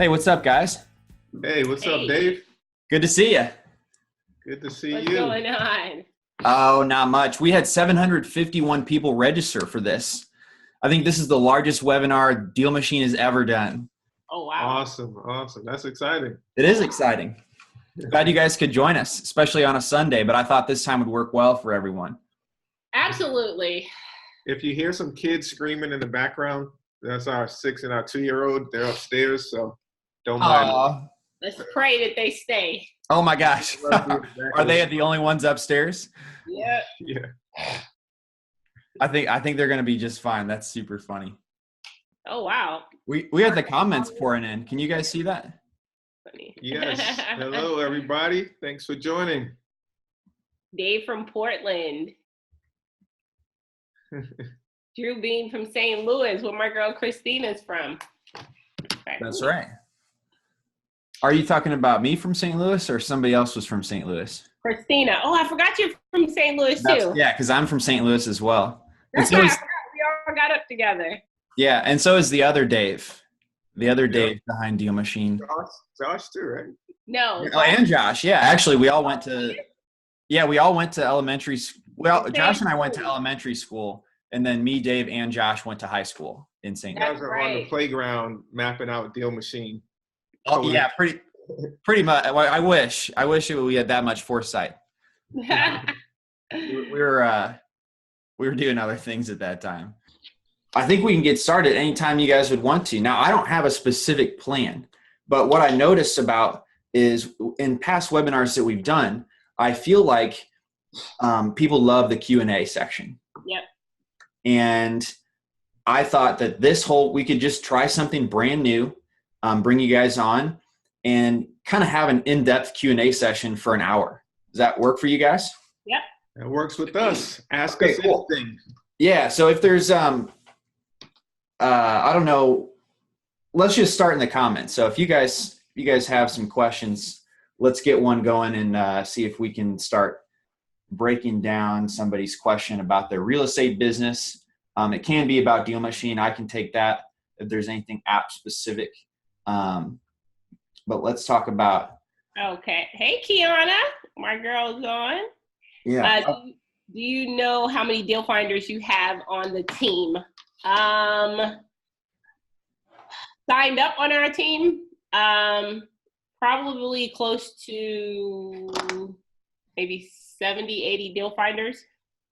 Hey, what's up, guys? Hey, what's up, Hey. Dave? Good to see you. Good to see What's you. going on? Oh, not much. We had 751 people register for this. I think this is the largest webinar DealMachine has ever done. Oh, wow. Awesome. That's exciting. It is exciting. Glad you guys could join us, especially on a Sunday, but I thought this time would work well for everyone. Absolutely. If you hear some kids screaming in the background, that's our 6 and our 2-year-old. They're upstairs, so don't mind. Aw. Let's pray that they stay. Oh my gosh. Are they the only ones upstairs? Yeah. Yeah. I think they're going to be just fine. That's super funny. Oh, wow. We had the comments pouring in. Can you guys see that? Funny. Yes. Hello, everybody. Thanks for joining. Dave from Portland. Drew Bean from St. Louis, where my girl Christina's from. That's right. Are you talking about me from St. Louis or somebody else was from St. Louis? Christina. Oh, I forgot you're from St. Louis, too. Yeah, because I'm from St. Louis as well. That's So right. I forgot we all got up together. yeah, and so is the other Dave. The other Dave behind DealMachine. Josh too, right? No. Oh, and Josh. Yeah, actually, we all went to elementary school. Well, Josh and I went to elementary school, and then me, Dave, and Josh went to high school in St. You Louis. guys are on the playground mapping out DealMachine. Oh, yeah, pretty much. I wish we had that much foresight. We were doing other things at that time. I think we can get started anytime you guys would want to. Now, I don't have a specific plan, but what I noticed about is in past webinars that we've done, I feel like people love the Q&A section. Yep. And I thought that we could just try something brand new, bring you guys on and kind of have an in-depth Q&A session for an hour. Does that work for you guys? Yep. That works with us. Ask Okay, us cool. anything. Yeah. So if there's, I don't know, let's just start in the comments. So if you guys have some questions, let's get one going and see if we can start breaking down somebody's question about their real estate business. It can be about DealMachine. I can take that if there's anything app specific. But let's talk about. Okay. Hey, Kiana. My girl's on. Yeah. Do you know how many deal finders you have on the team? Signed up on our team? Probably close to maybe 70, 80 deal finders.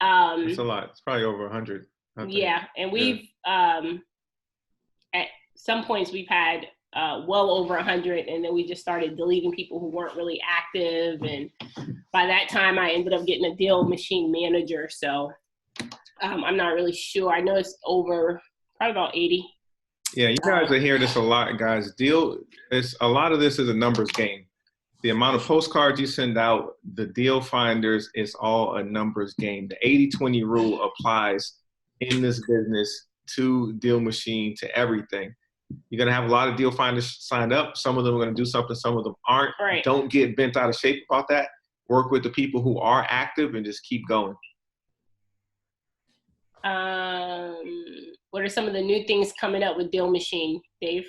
It's a lot. It's probably over 100. Yeah. And we've, at some points we've had well over 100, and then we just started deleting people who weren't really active. And by that time, I ended up getting a DealMachine manager. So I'm not really sure. I know it's over probably about 80. Yeah, you guys are hearing this a lot, guys. A lot of this is a numbers game. The amount of postcards you send out, the deal finders, it's all a numbers game. The 80-20 rule applies in this business to DealMachine, to everything. You're going to have a lot of deal finders signed up. Some of them are going to do something, some of them aren't. Right. Don't get bent out of shape about that. Work with the people who are active and just keep going. What are some of the new things coming up with DealMachine, Dave?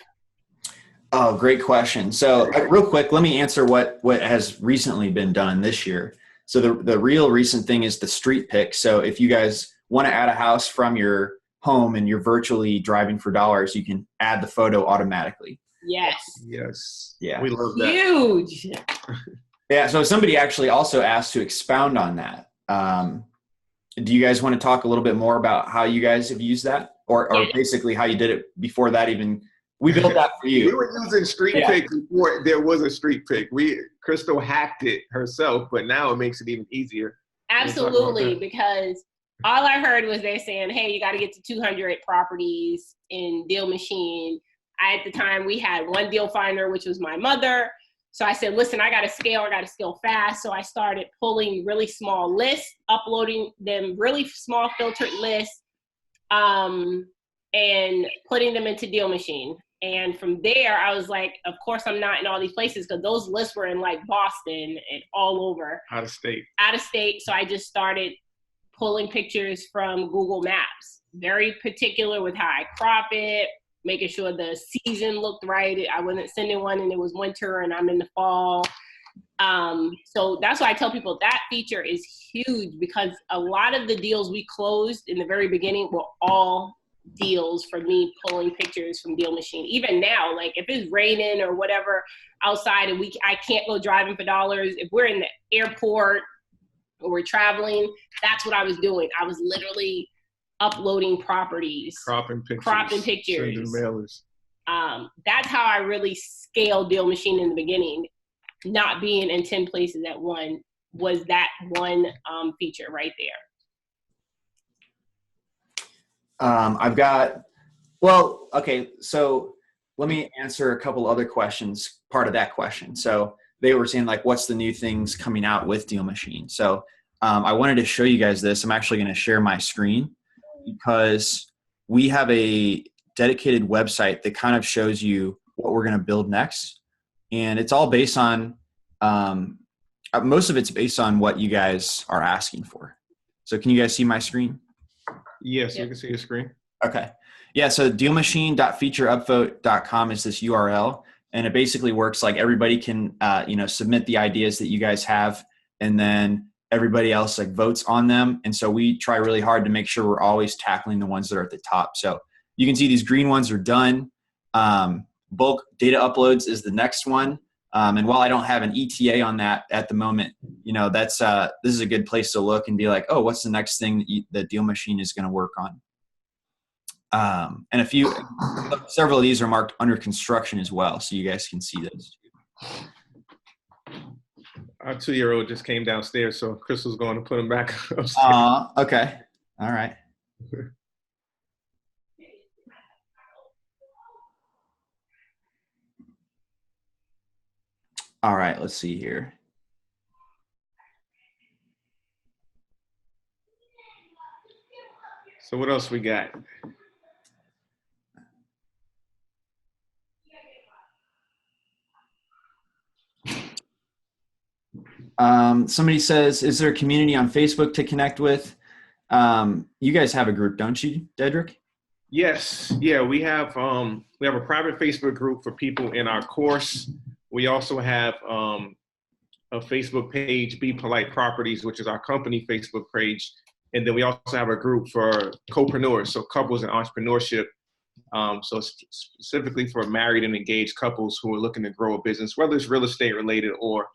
Oh, great question. So real quick, let me answer what has recently been done this year. So the real recent thing is the street pick. So if you guys want to add a house from your home and you're virtually driving for dollars, you can add the photo automatically. Yes. Yes. Yeah. We love that. Huge. Yeah. So somebody actually also asked to expound on that. Do you guys want to talk a little bit more about how you guys have used that or basically how you did it before that even? We built that for you. We were using street pick before there was a street pick. Crystal hacked it herself, but now it makes it even easier. Absolutely, because all I heard was they saying, hey, you got to get to 200 properties in DealMachine. At the time, we had one deal finder, which was my mother. So I said, listen, I got to scale fast. So I started pulling really small lists, uploading them really small filtered lists, and putting them into DealMachine. And from there, I was like, of course, I'm not in all these places because those lists were in like Boston and all over. Out of state. So I just started pulling pictures from Google Maps. Very particular with how I crop it, making sure the season looked right. I wasn't sending one and it was winter and I'm in the fall. So that's why I tell people that feature is huge, because a lot of the deals we closed in the very beginning were all deals for me pulling pictures from DealMachine. Even now, like if it's raining or whatever outside and I can't go driving for dollars, if we're in the airport or we're traveling, that's what I was doing. I was literally uploading properties, cropping pictures, sending mailers. That's how I really scaled DealMachine in the beginning. Not being in 10 places at one was that one feature right there. Okay, so let me answer a couple other questions, part of that question. So they were saying like, what's the new things coming out with DealMachine? So I wanted to show you guys this. I'm actually going to share my screen because we have a dedicated website that kind of shows you what we're going to build next. And it's all based on, most of it's based on what you guys are asking for. So can you guys see my screen? Yes, you can see your screen. Okay. Yeah, so DealMachine.featureupvote.com is this URL, and it basically works like everybody can, submit the ideas that you guys have, and then everybody else like votes on them. And so we try really hard to make sure we're always tackling the ones that are at the top. So you can see these green ones are done. Bulk data uploads is the next one. And while I don't have an ETA on that at the moment, that's this is a good place to look and be like, oh, what's the next thing that DealMachine is going to work on? And several of these are marked under construction as well, so you guys can see those. Our 2-year-old just came downstairs, so Crystal's going to put him back upstairs. Okay. All right. All right, let's see here. So what else we got? Somebody says, is there a community on Facebook to connect with? You guys have a group, don't you, Dedrick? Yes. Yeah, we have a private Facebook group for people in our course. We also have a Facebook page, Be Polite Properties, which is our company Facebook page. And then we also have a group for co-preneurs, so couples in entrepreneurship. So specifically for married and engaged couples who are looking to grow a business, whether it's real estate related or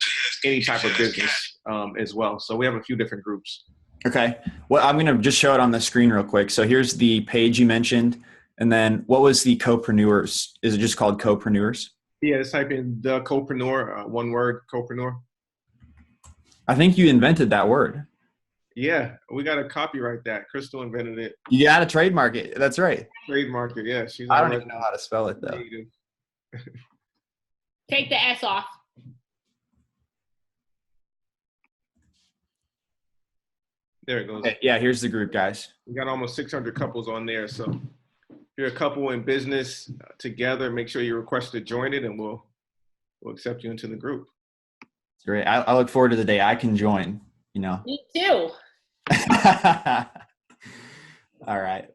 any type of business as well. So we have a few different groups. Okay. Well, I'm going to just show it on the screen real quick. So here's the page you mentioned. And then what was the co-preneurs? Is it just called co-preneurs? Yeah, just type in the co-preneur, one word, co-preneur. I think you invented that word. Yeah, we got to copyright that. Crystal invented it. You got to trademark it. That's right. Trademark it, yeah. I don't even know how to spell it, though. Take the S off. There it goes. Okay, yeah, here's the group, guys. We got almost 600 couples on there. So if you're a couple in business together, make sure you request to join it, and we'll accept you into the group. Great. I look forward to the day I can join, Me too. All right.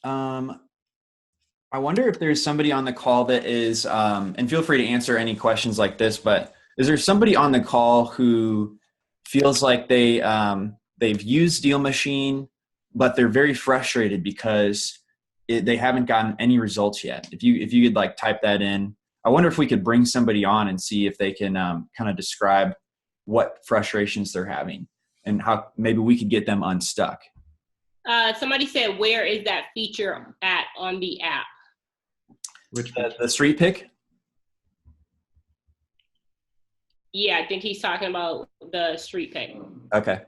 I wonder if there's somebody on the call that is, and feel free to answer any questions like this, but is there somebody on the call who feels like they've used DealMachine, but they're very frustrated because they haven't gotten any results yet? If you could like type that in, I wonder if we could bring somebody on and see if they can kind of describe what frustrations they're having and how maybe we could get them unstuck. Somebody said, where is that feature at on the app? Which the street pick? Yeah, I think he's talking about the street pick. Okay.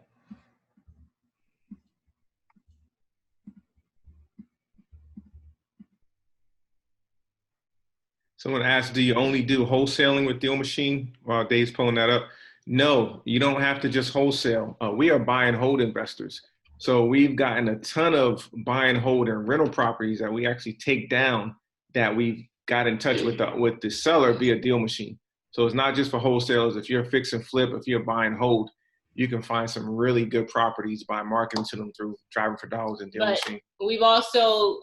Someone asked, do you only do wholesaling with DealMachine? While Dave's pulling that up. No, you don't have to just wholesale. We are buy and hold investors. So we've gotten a ton of buy and hold and rental properties that we actually take down that we've got in touch with the seller via DealMachine. So it's not just for wholesalers. If you're a fix and flip, if you're buy and hold, you can find some really good properties by marketing to them through Driving for Dollars and DealMachine. We've also,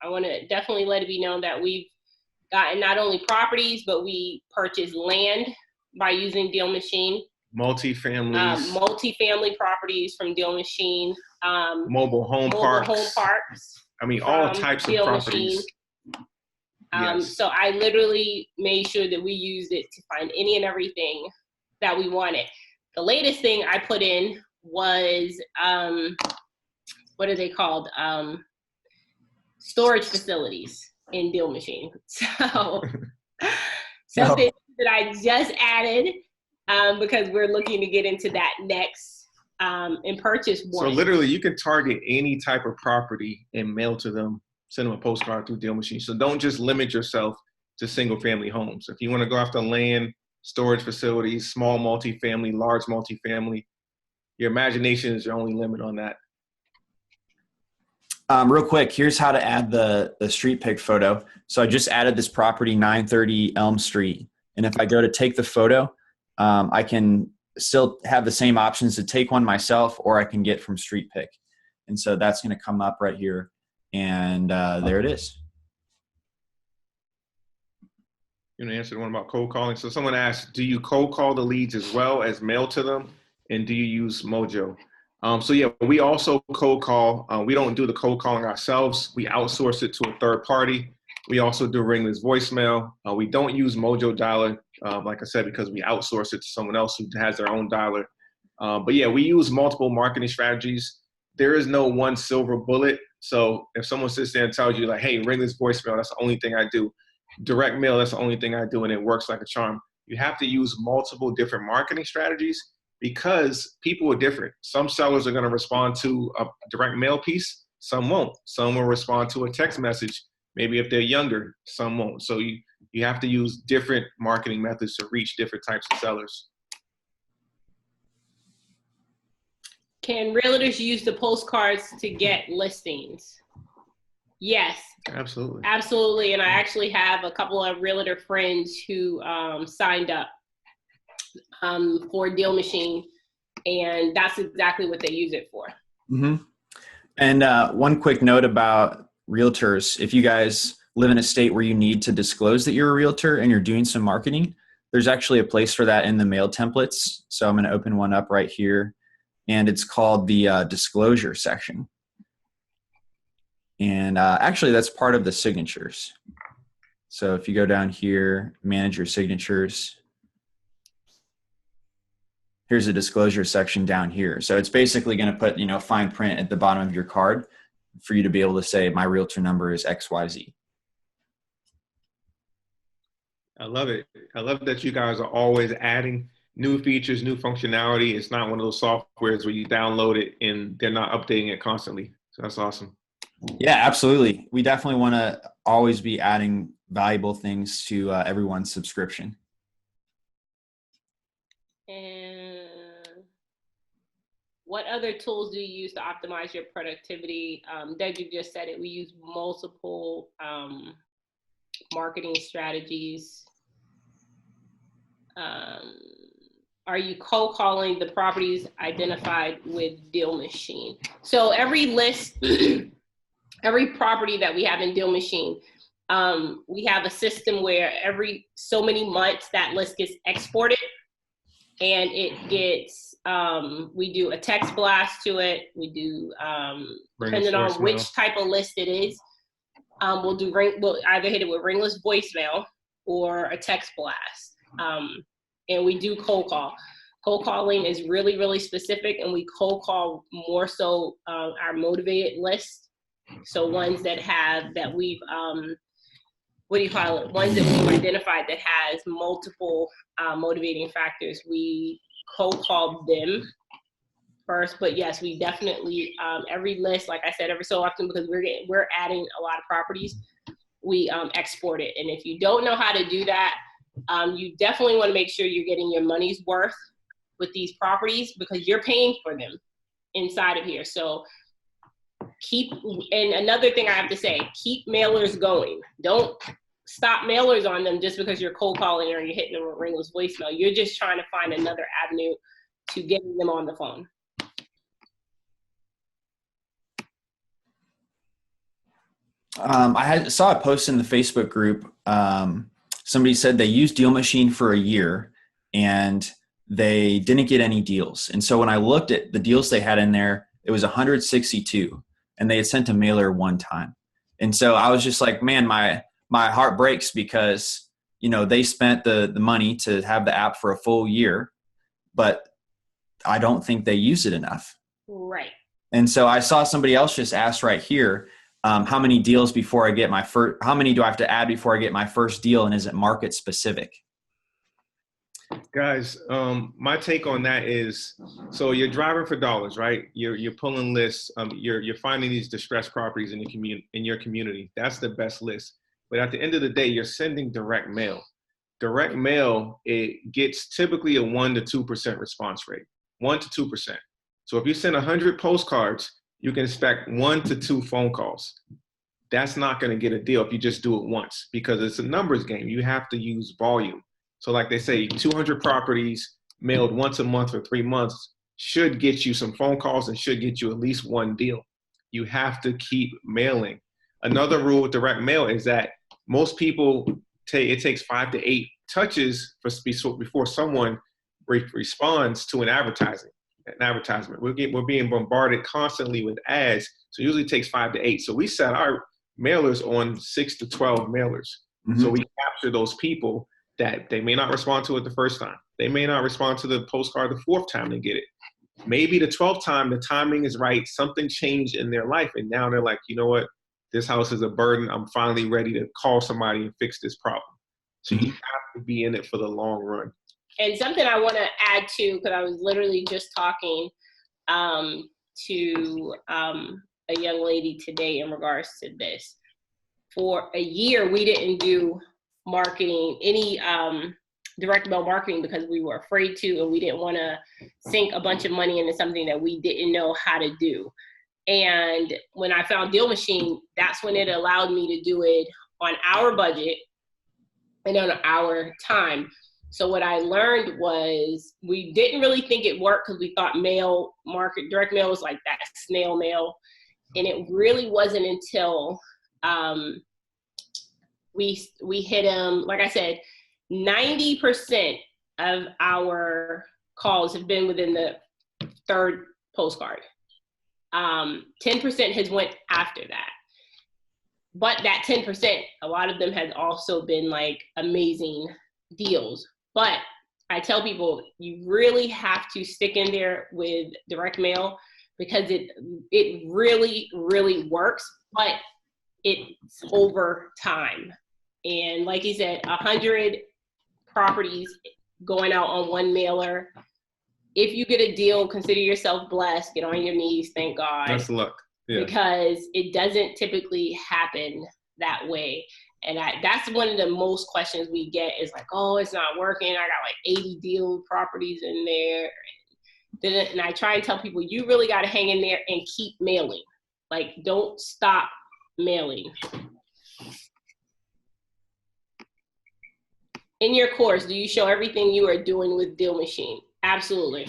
I want to definitely let it be known that we've gotten not only properties, but we purchased land by using DealMachine. Multifamily properties from DealMachine. Mobile home parks. I mean, all types of properties. Yes. So I literally made sure that we used it to find any and everything that we wanted. The latest thing I put in was, what are they called? Storage facilities in DealMachine. So something that I just added because we're looking to get into that next and purchase one. So literally you can target any type of property and mail to them, send them a postcard through DealMachine. So don't just limit yourself to single family homes. If you want to go after land, storage facilities, small multifamily, large multifamily, your imagination is your only limit on that. Real quick, here's how to add the street pic photo. So I just added this property, 930 Elm Street. And if I go to take the photo, I can still have the same options to take one myself, or I can get from Street Pic. And so that's going to come up right here. And there it is. You want to answer the one about cold calling? So someone asked, do you cold call the leads as well as mail to them? And do you use Mojo? So yeah, we also cold call. We don't do the cold calling ourselves. We outsource it to a third party. We also do ringless voicemail. We don't use Mojo dialer, like I said, because we outsource it to someone else who has their own dialer. But yeah, we use multiple marketing strategies. There is no one silver bullet. So if someone sits there and tells you like, hey, ringless voicemail, that's the only thing I do. Direct mail, that's the only thing I do, and it works like a charm. You have to use multiple different marketing strategies because people are different. Some sellers are going to respond to a direct mail piece, some won't. Some will respond to a text message, maybe if they're younger, some won't. So you have to use different marketing methods to reach different types of sellers. Can realtors use the postcards to get listings? Yes. Absolutely. Absolutely. And I actually have a couple of realtor friends who signed up for DealMachine, and that's exactly what they use it for. Mm-hmm. And one quick note about realtors. If you guys live in a state where you need to disclose that you're a realtor and you're doing some marketing, there's actually a place for that in the mail templates. So I'm going to open one up right here, and it's called the disclosure section. And actually, that's part of the signatures. So if you go down here, manage your signatures, here's a disclosure section down here. So it's basically going to put, fine print at the bottom of your card for you to be able to say, my realtor number is XYZ. I love it. I love that you guys are always adding new features, new functionality. It's not one of those softwares where you download it and they're not updating it constantly. So that's awesome. Yeah, absolutely. We definitely want to always be adding valuable things to everyone's subscription. And what other tools do you use to optimize your productivity? Deb, just said it. We use multiple marketing strategies. Are you cold calling the properties identified with DealMachine? So every list, every property that we have in DealMachine, we have a system where every so many months that list gets exported, and it gets, we do a text blast to it. We do, depending on which type of list it is, we'll either hit it with ringless voicemail or a text blast. And we do cold call. Cold calling is really, really specific, and we cold call more so our motivated list. So ones that we've, ones that we've identified that has multiple motivating factors. We cold call them first, but yes, we definitely, every list, like I said, every so often, because we're adding a lot of properties, we export it. And if you don't know how to do that, you definitely want to make sure you're getting your money's worth with these properties, because you're paying for them inside of here. So and another thing I have to say, keep mailers going. Don't stop mailers on them just because you're cold calling or you're hitting them with ringless voicemail. You're just trying to find another avenue to getting them on the phone. I saw a post in the Facebook group. Somebody said they used DealMachine for a year and they didn't get any deals. And so when I looked at the deals they had in there, it was 162, and they had sent a mailer one time. And so I was just like, man, my heart breaks because, they spent the money to have the app for a full year, but I don't think they use it enough. Right. And so I saw somebody else just ask right here, how many deals before I get my first, how many do I have to add before I get my first deal? And is it market specific? Guys, my take on that is, so you're driving for dollars, right? You're pulling lists. You're finding these distressed properties in your community. That's the best list. But at the end of the day, you're sending direct mail. Direct mail, it gets typically a 1 to 2% response rate, 1 to 2%. So if you send 100 postcards, you can expect 1 to 2 phone calls. That's not going to get a deal if you just do it once, because it's a numbers game. You have to use volume. So like they say, 200 properties mailed once a month for 3 months should get you some phone calls and should get you at least one deal. You have to keep mailing. Another rule with direct mail is that most people it takes 5 to 8 touches before someone responds to an advertisement. We're being bombarded constantly with ads, so it usually takes 5 to 8. So we set our mailers on 6 to 12 mailers. Mm-hmm. So we capture those people that they may not respond to it the first time. They may not respond to the postcard the 4th time they get it. Maybe the 12th time, the timing is right. Something changed in their life. And now they're like, you know what? This house is a burden. I'm finally ready to call somebody and fix this problem. So you have to be in it for the long run. And something I want to add to, because I was literally just talking to a young lady today in regards to this. For a year, we didn't do marketing, any direct mail marketing, because we were afraid to, and we didn't want to sink a bunch of money into something that we didn't know how to do. And when I found DealMachine, that's when it allowed me to do it on our budget and on our time. So what I learned was we didn't really think it worked because we thought direct mail was like that snail mail. And it really wasn't until we hit them, like I said, 90% of our calls have been within the 3rd postcard. 10% has went after that. But that 10%, a lot of them has also been like amazing deals. But I tell people, you really have to stick in there with direct mail because it really, really works, but it's over time. And like he said, 100 properties going out on one mailer. If you get a deal, consider yourself blessed. Get on your knees, thank God. That's luck. Yeah. Because it doesn't typically happen that way. And that's one of the most questions we get is like, oh, it's not working. I got like 80 deal properties in there. And I try and tell people, you really got to hang in there and keep mailing. Like, don't stop mailing. In your course, do you show everything you are doing with DealMachine? Absolutely.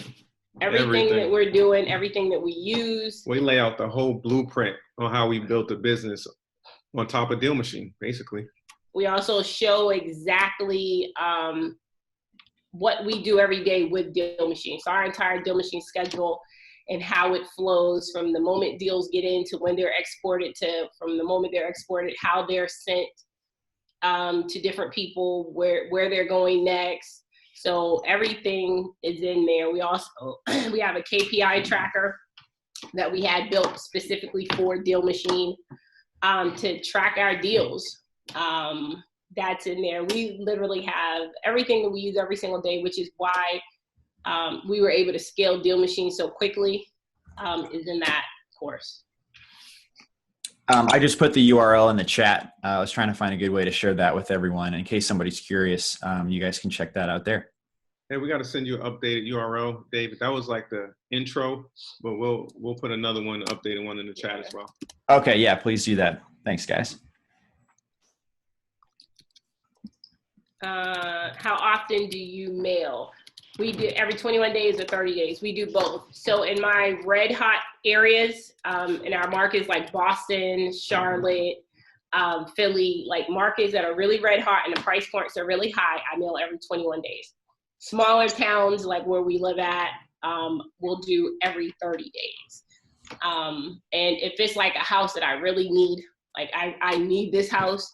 Everything that we're doing, everything that we use. We lay out the whole blueprint on how we built the business on top of DealMachine, basically. We also show exactly what we do every day with DealMachine. So our entire DealMachine schedule and how it flows from the moment deals get in to when they're exported to, from the moment they're exported, how they're sent to different people, where they're going next. So everything is in there. We also, we have a KPI tracker that we had built specifically for DealMachine to track our deals. That's in there. We literally have everything that we use every single day, which is why we were able to scale DealMachine so quickly, is in that course. I just put the URL in the chat. I was trying to find a good way to share that with everyone. In case somebody's curious, you guys can check that out there. Hey, we got to send you an updated URL, David. That was like the intro, but we'll put another one, updated one in the chat as well. Okay, yeah, please do that. Thanks, guys. How often do you mail? We do every 21 days or 30 days. We do both. So in my red hot areas, in our markets like Boston, Charlotte, Philly, like markets that are really red hot and the price points are really high, I mail every 21 days. Smaller towns like where we live at, we'll do every 30 days. And if it's like a house that I really need, like I need this house,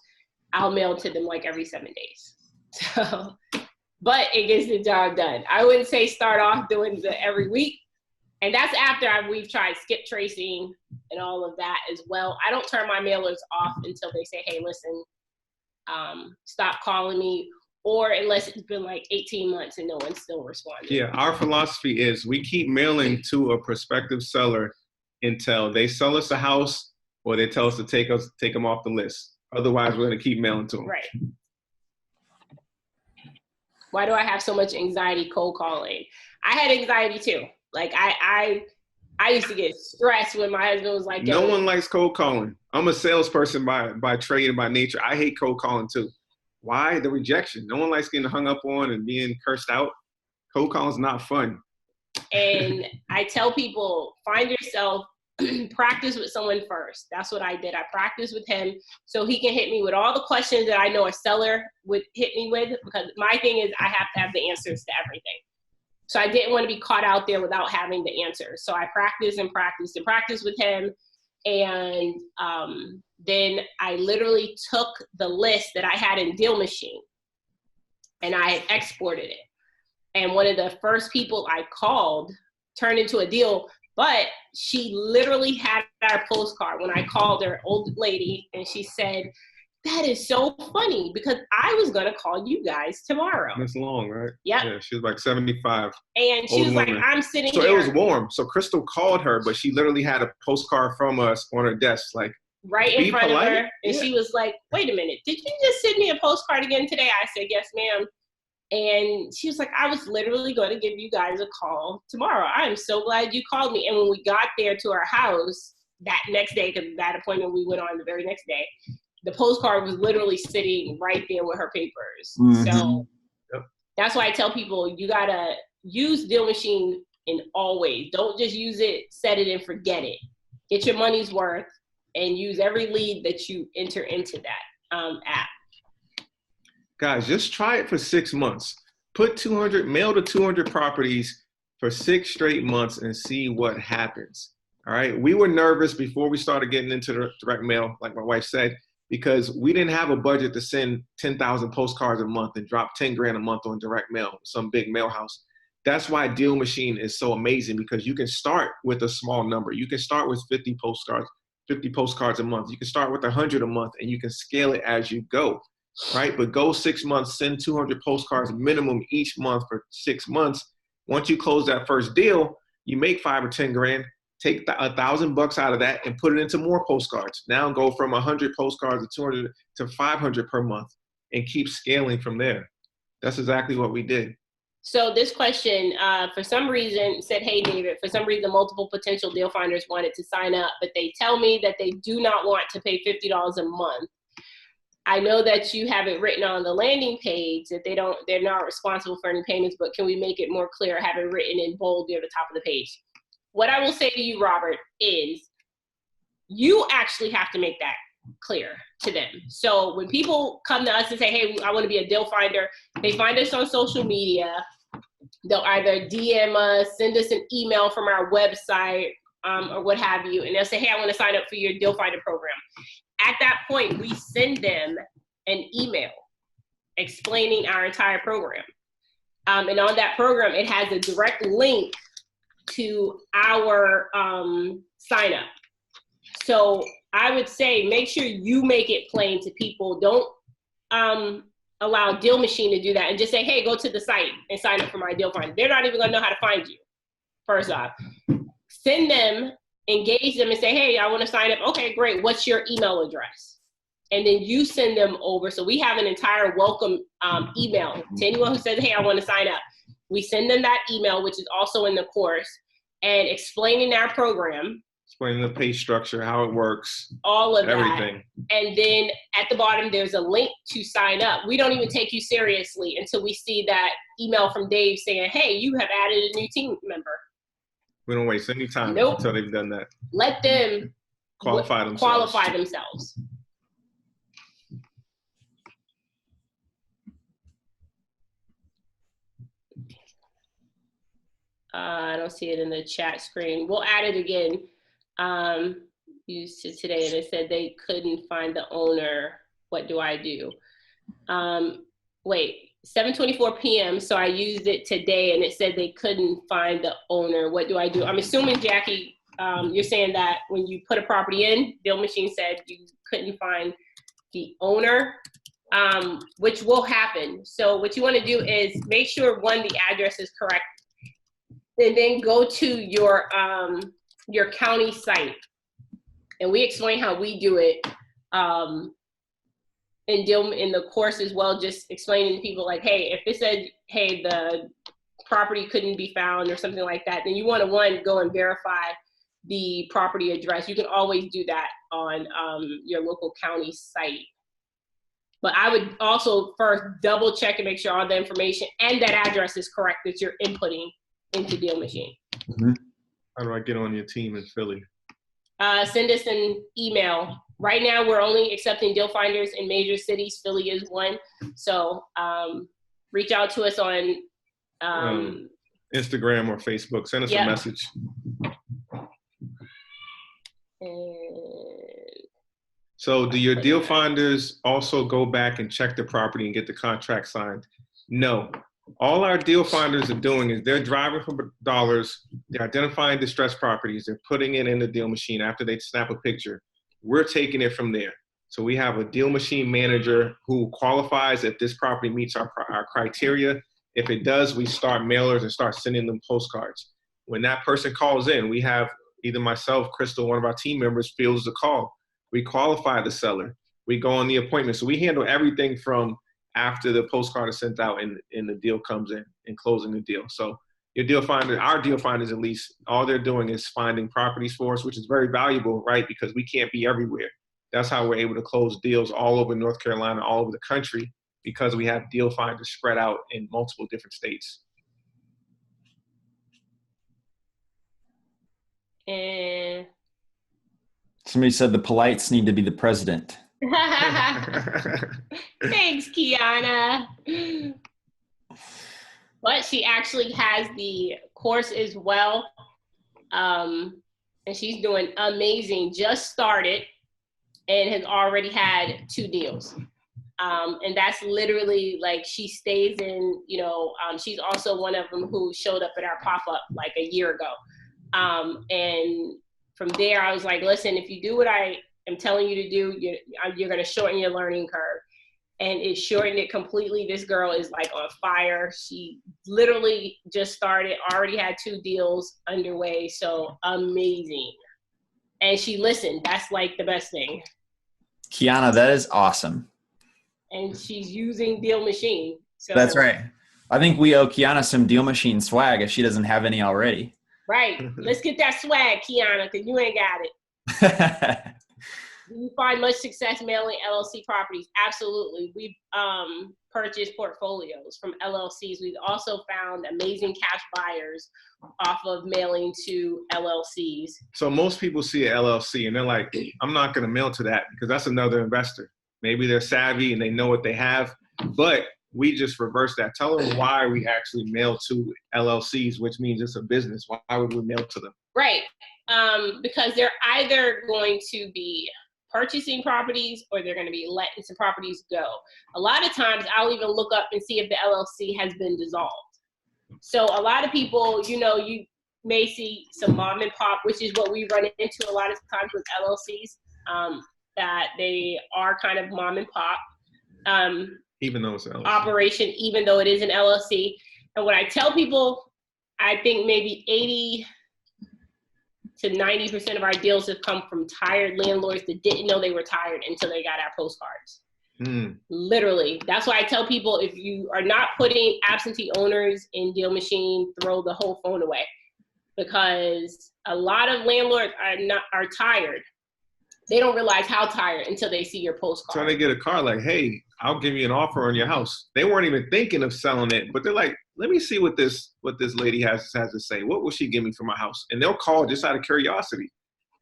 I'll mail to them like every 7 days. So, but it gets the job done. I wouldn't say start off doing the every week. And that's after we've tried skip tracing and all of that as well. I don't turn my mailers off until they say, hey, listen, stop calling me, or unless it's been like 18 months and no one's still responding. Yeah, our philosophy is we keep mailing to a prospective seller until they sell us a house or they tell us to take them off the list. Otherwise, we're going to keep mailing to them. Right. Why do I have so much anxiety cold calling? I had anxiety too. Like I used to get stressed when my husband was like, no one likes cold calling. I'm a salesperson by trade and by nature. I hate cold calling too. Why? The rejection. No one likes getting hung up on and being cursed out. Cold calling is not fun. And I tell people, find yourself, practice with someone first. That's what I did. I practiced with him so he can hit me with all the questions that I know a seller would hit me with, because my thing is I have to have the answers to everything. So I didn't want to be caught out there without having the answers. So I practiced and practiced and practiced with him. And then I literally took the list that I had in DealMachine and I exported it. And one of the first people I called turned into a deal, but she literally had our postcard when I called her, old lady, and she said, that is so funny because I was going to call you guys tomorrow. That's long, right? Yep. Yeah, she was like 75. And she was like, I'm sitting here. So it was warm. So Crystal called her, but she literally had a postcard from us on her desk, like right in front of her. And she was like, wait a minute, did you just send me a postcard again today? I said, yes, ma'am. And she was like, I was literally going to give you guys a call tomorrow. I'm so glad you called me. And when we got there to our house that next day, because that appointment we went on the very next day, the postcard was literally sitting right there with her papers. Mm-hmm. So that's why I tell people, you got to use DealMachine in all ways. Don't just use it, set it and forget it. Get your money's worth and use every lead that you enter into that app. Guys, just try it for 6 months. Mail to 200 properties for 6 straight months and see what happens. All right. We were nervous before we started getting into the direct mail, like my wife said, because we didn't have a budget to send 10,000 postcards a month and drop 10 grand a month on direct mail, some big mail house. That's why DealMachine is so amazing, because you can start with a small number. You can start with 50 postcards a month. You can start with 100 a month and you can scale it as you go. Right? But go 6 months, send 200 postcards minimum each month for 6 months. Once you close that first deal, you make 5 or 10 grand, take $1,000 out of that and put it into more postcards. Now go from 100 postcards to 200 to 500 per month and keep scaling from there. That's exactly what we did. So this question, for some reason, said, hey, David, for some reason, multiple potential deal finders wanted to sign up, but they tell me that they do not want to pay $50 a month. I know that you have it written on the landing page that they're not responsible for any payments, but can we make it more clear, have it written in bold near the top of the page? What I will say to you, Robert, is you actually have to make that clear to them. So when people come to us and say, hey, I want to be a deal finder, they find us on social media. They'll either DM us, send us an email from our website, or what have you, and they'll say, hey, I want to sign up for your deal finder program. At that point, we send them an email explaining our entire program. And on that program, it has a direct link to our sign up. So I would say, make sure you make it plain to people. Don't allow DealMachine to do that and just say, hey, go to the site and sign up for my deal finder. They're not even gonna know how to find you, first off. Send them, engage them and say, hey, I want to sign up. Okay, great. What's your email address? And then you send them over. So we have an entire welcome email to anyone who says, hey, I want to sign up. We send them that email, which is also in the course, and explaining our program. explaining the pay structure, how it works, all of everything. that. And then at the bottom, there's a link to sign up. We don't even take you seriously until we see that email from Dave saying, hey, you have added a new team member. We don't waste any time until they've done that. Let them qualify themselves. I don't see it in the chat screen. We'll add it again. Used to today, and it said they couldn't find the owner. What do I do? Wait, 7:24 p.m. So I used it today, and it said they couldn't find the owner. What do I do? I'm assuming, Jackie, you're saying that when you put a property in, DealMachine said you couldn't find the owner, which will happen. So what you want to do is make sure, one, the address is correct, and then go to your county site. And we explain how we do it in the course as well, just explaining to people like, hey, if it said, hey, the property couldn't be found or something like that, then you want to, one, go and verify the property address. You can always do that on your local county site. But I would also first double check and make sure all the information and that address is correct that you're inputting into DealMachine. Mm-hmm. How do I get on your team in Philly? Send us an email. Right now, we're only accepting deal finders in major cities. Philly is one. So reach out to us on Instagram or Facebook. Send us a message. So do your deal finders also go back and check the property and get the contract signed? No. All our deal finders are doing is they're driving for dollars, they're identifying distressed properties, they're putting it in the DealMachine after they snap a picture. We're taking it from there. So we have a DealMachine manager who qualifies if this property meets our criteria. If it does, we start mailers and start sending them postcards. When that person calls in, we have either myself, Crystal, one of our team members fields the call. We qualify the seller. We go on the appointment. So we handle everything from after the postcard is sent out and the deal comes in and closing the deal. So your deal finder, our deal finders at least, all they're doing is finding properties for us, which is very valuable, right? Because we can't be everywhere. That's how we're able to close deals all over North Carolina, all over the country, because we have deal finders spread out in multiple different states. And somebody said the polites need to be the president. Thanks, Kiana. But she actually has the course as well. And she's doing amazing. Just started and has already had 2 deals. And that's literally like she stays in, she's also one of them who showed up at our pop-up like a year ago. And from there, I was like, listen, if you do what I am telling you to do, you're going to shorten your learning curve. And it shortened it completely. This girl is like on fire. She literally just started, already had 2 deals underway. So amazing. And she listened. That's like the best thing. Kiana, that is awesome. And she's using DealMachine. So that's right. I think we owe Kiana some DealMachine swag if she doesn't have any already. Right. Let's get that swag, Kiana, because you ain't got it. Do you find much success mailing LLC properties? Absolutely. We've purchased portfolios from LLCs. We've also found amazing cash buyers off of mailing to LLCs. So most people see an LLC and they're like, I'm not going to mail to that because that's another investor. Maybe they're savvy and they know what they have, but we just reverse that. Tell them why we actually mail to LLCs, which means it's a business. Why would we mail to them? Right. Because they're either going to be purchasing properties or they're going to be letting some properties go. A lot of times I'll even look up and see if the LLC has been dissolved. So a lot of people, you may see some mom and pop, which is what we run into a lot of times with LLCs, that they are kind of mom and pop. Even though it's an LLC. Operation, even though it is an LLC. And what I tell people, I think maybe 80 to 90% of our deals have come from tired landlords that didn't know they were tired until they got our postcards. Literally. That's why I tell people, if you are not putting absentee owners in DealMachine, throw the whole phone away. because a lot of landlords are tired. They don't realize how tired until they see your postcard. Trying to get a car like, hey, I'll give you an offer on your house. They weren't even thinking of selling it, but they're like, let me see what this lady has to say. What will she give me for my house? And they'll call just out of curiosity.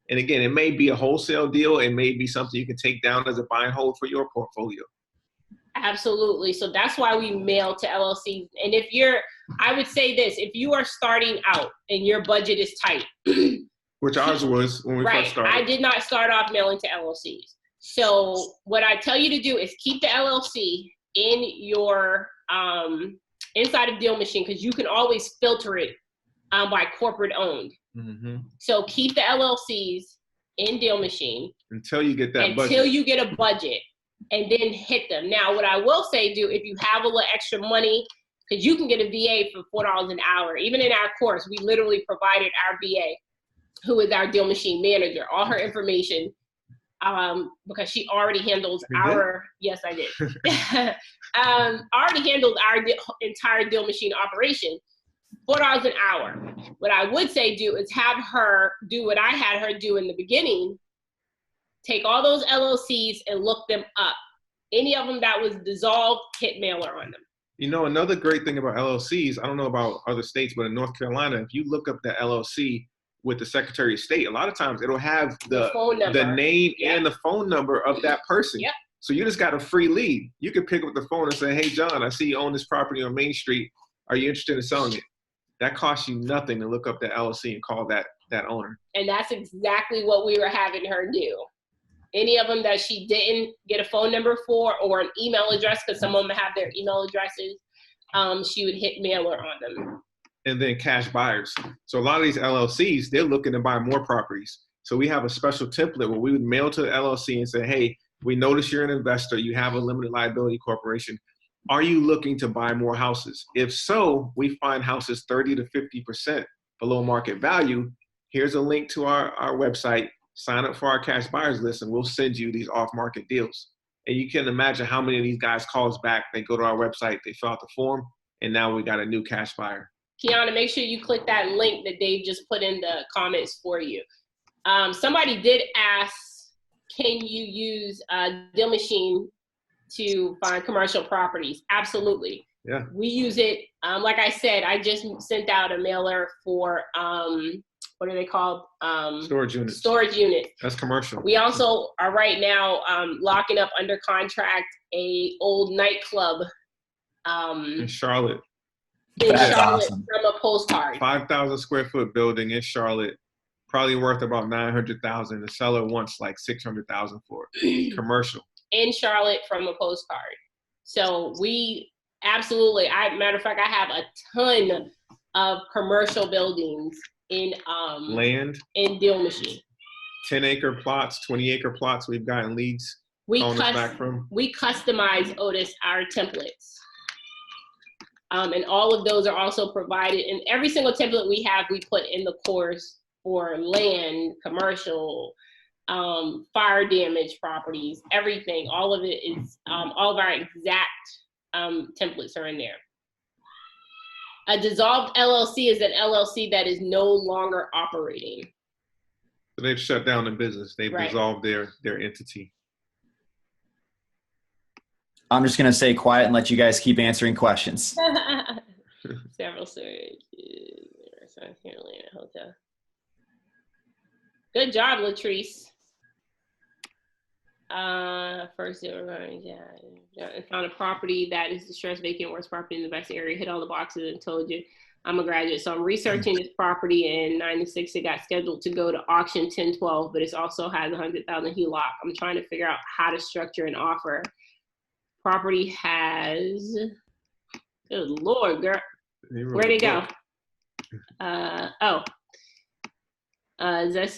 And again, it may be a wholesale deal. It may be something you can take down as a buy and hold for your portfolio. Absolutely. So that's why we mail to LLCs. And I would say this, if you are starting out and your budget is tight, which ours was when we first started. I did not start off mailing to LLCs. So what I tell you to do is keep the LLC in your inside of DealMachine, because you can always filter it by corporate owned. Mm-hmm. So keep the LLCs in DealMachine until you get that budget. Until you get a budget, and then hit them. Now, what I will say, if you have a little extra money, because you can get a VA for $4 an hour. Even in our course, we literally provided our VA, who is our DealMachine manager, all her information, because she already handles yes, I did. Already handles our entire DealMachine operation, $4 an hour. What I would say is have her do what I had her do in the beginning, take all those LLCs and look them up. Any of them that was dissolved, hit mailer on them. You know, another great thing about LLCs, I don't know about other states, but in North Carolina, if you look up the LLC with the Secretary of State, a lot of times it'll have the name and the phone number of that person. Yep. So you just got a free lead. You can pick up the phone and say, hey, John, I see you own this property on Main Street. Are you interested in selling it? That costs you nothing to look up the LLC and call that owner. And that's exactly what we were having her do. Any of them that she didn't get a phone number for or an email address, because some of them have their email addresses, she would hit mailer on them. And then cash buyers. So a lot of these LLCs, they're looking to buy more properties. So we have a special template where we would mail to the LLC and say, hey, we notice you're an investor. You have a limited liability corporation. Are you looking to buy more houses? If so, we find houses 30 to 50% below market value. Here's a link to our website. Sign up for our cash buyers list, and we'll send you these off-market deals. And you can imagine how many of these guys call us back. They go to our website, they fill out the form, and now we got a new cash buyer. Kiana, make sure you click that link that Dave just put in the comments for you. Somebody did ask, can you use DealMachine to find commercial properties? Absolutely. Yeah. We use it. Like I said, I just sent out a mailer for, what are they called? Storage units. Storage units. That's commercial. We also are right now locking up under contract a old nightclub in Charlotte. Awesome. From a postcard. 5,000 square foot building in Charlotte, probably worth about $900,000. The seller wants like $600,000 for it. Commercial. In Charlotte from a postcard. So we absolutely, matter of fact, I have a ton of commercial buildings in land in DealMachine. 10-acre plots, 20-acre plots. We've gotten leads. We customize, Otis, our templates. And all of those are also provided. And every single template we have, we put in the course for land, commercial, fire damage properties, everything. All of it is, all of our exact templates are in there. A dissolved LLC is an LLC that is no longer operating. So they've shut down the business. They've dissolved their entity. I'm just going to stay quiet and let you guys keep answering questions. Several storage. Hotel. Good job, Latrice. First, they were going, found a property that is distressed, vacant, worst property in the best area, hit all the boxes and told you I'm a graduate. So I'm researching this property in 96. It got scheduled to go to auction 10/12, but it also has 100,000 HELOC. I'm trying to figure out how to structure an offer. Property has, good Lord, girl. Where'd it go? That's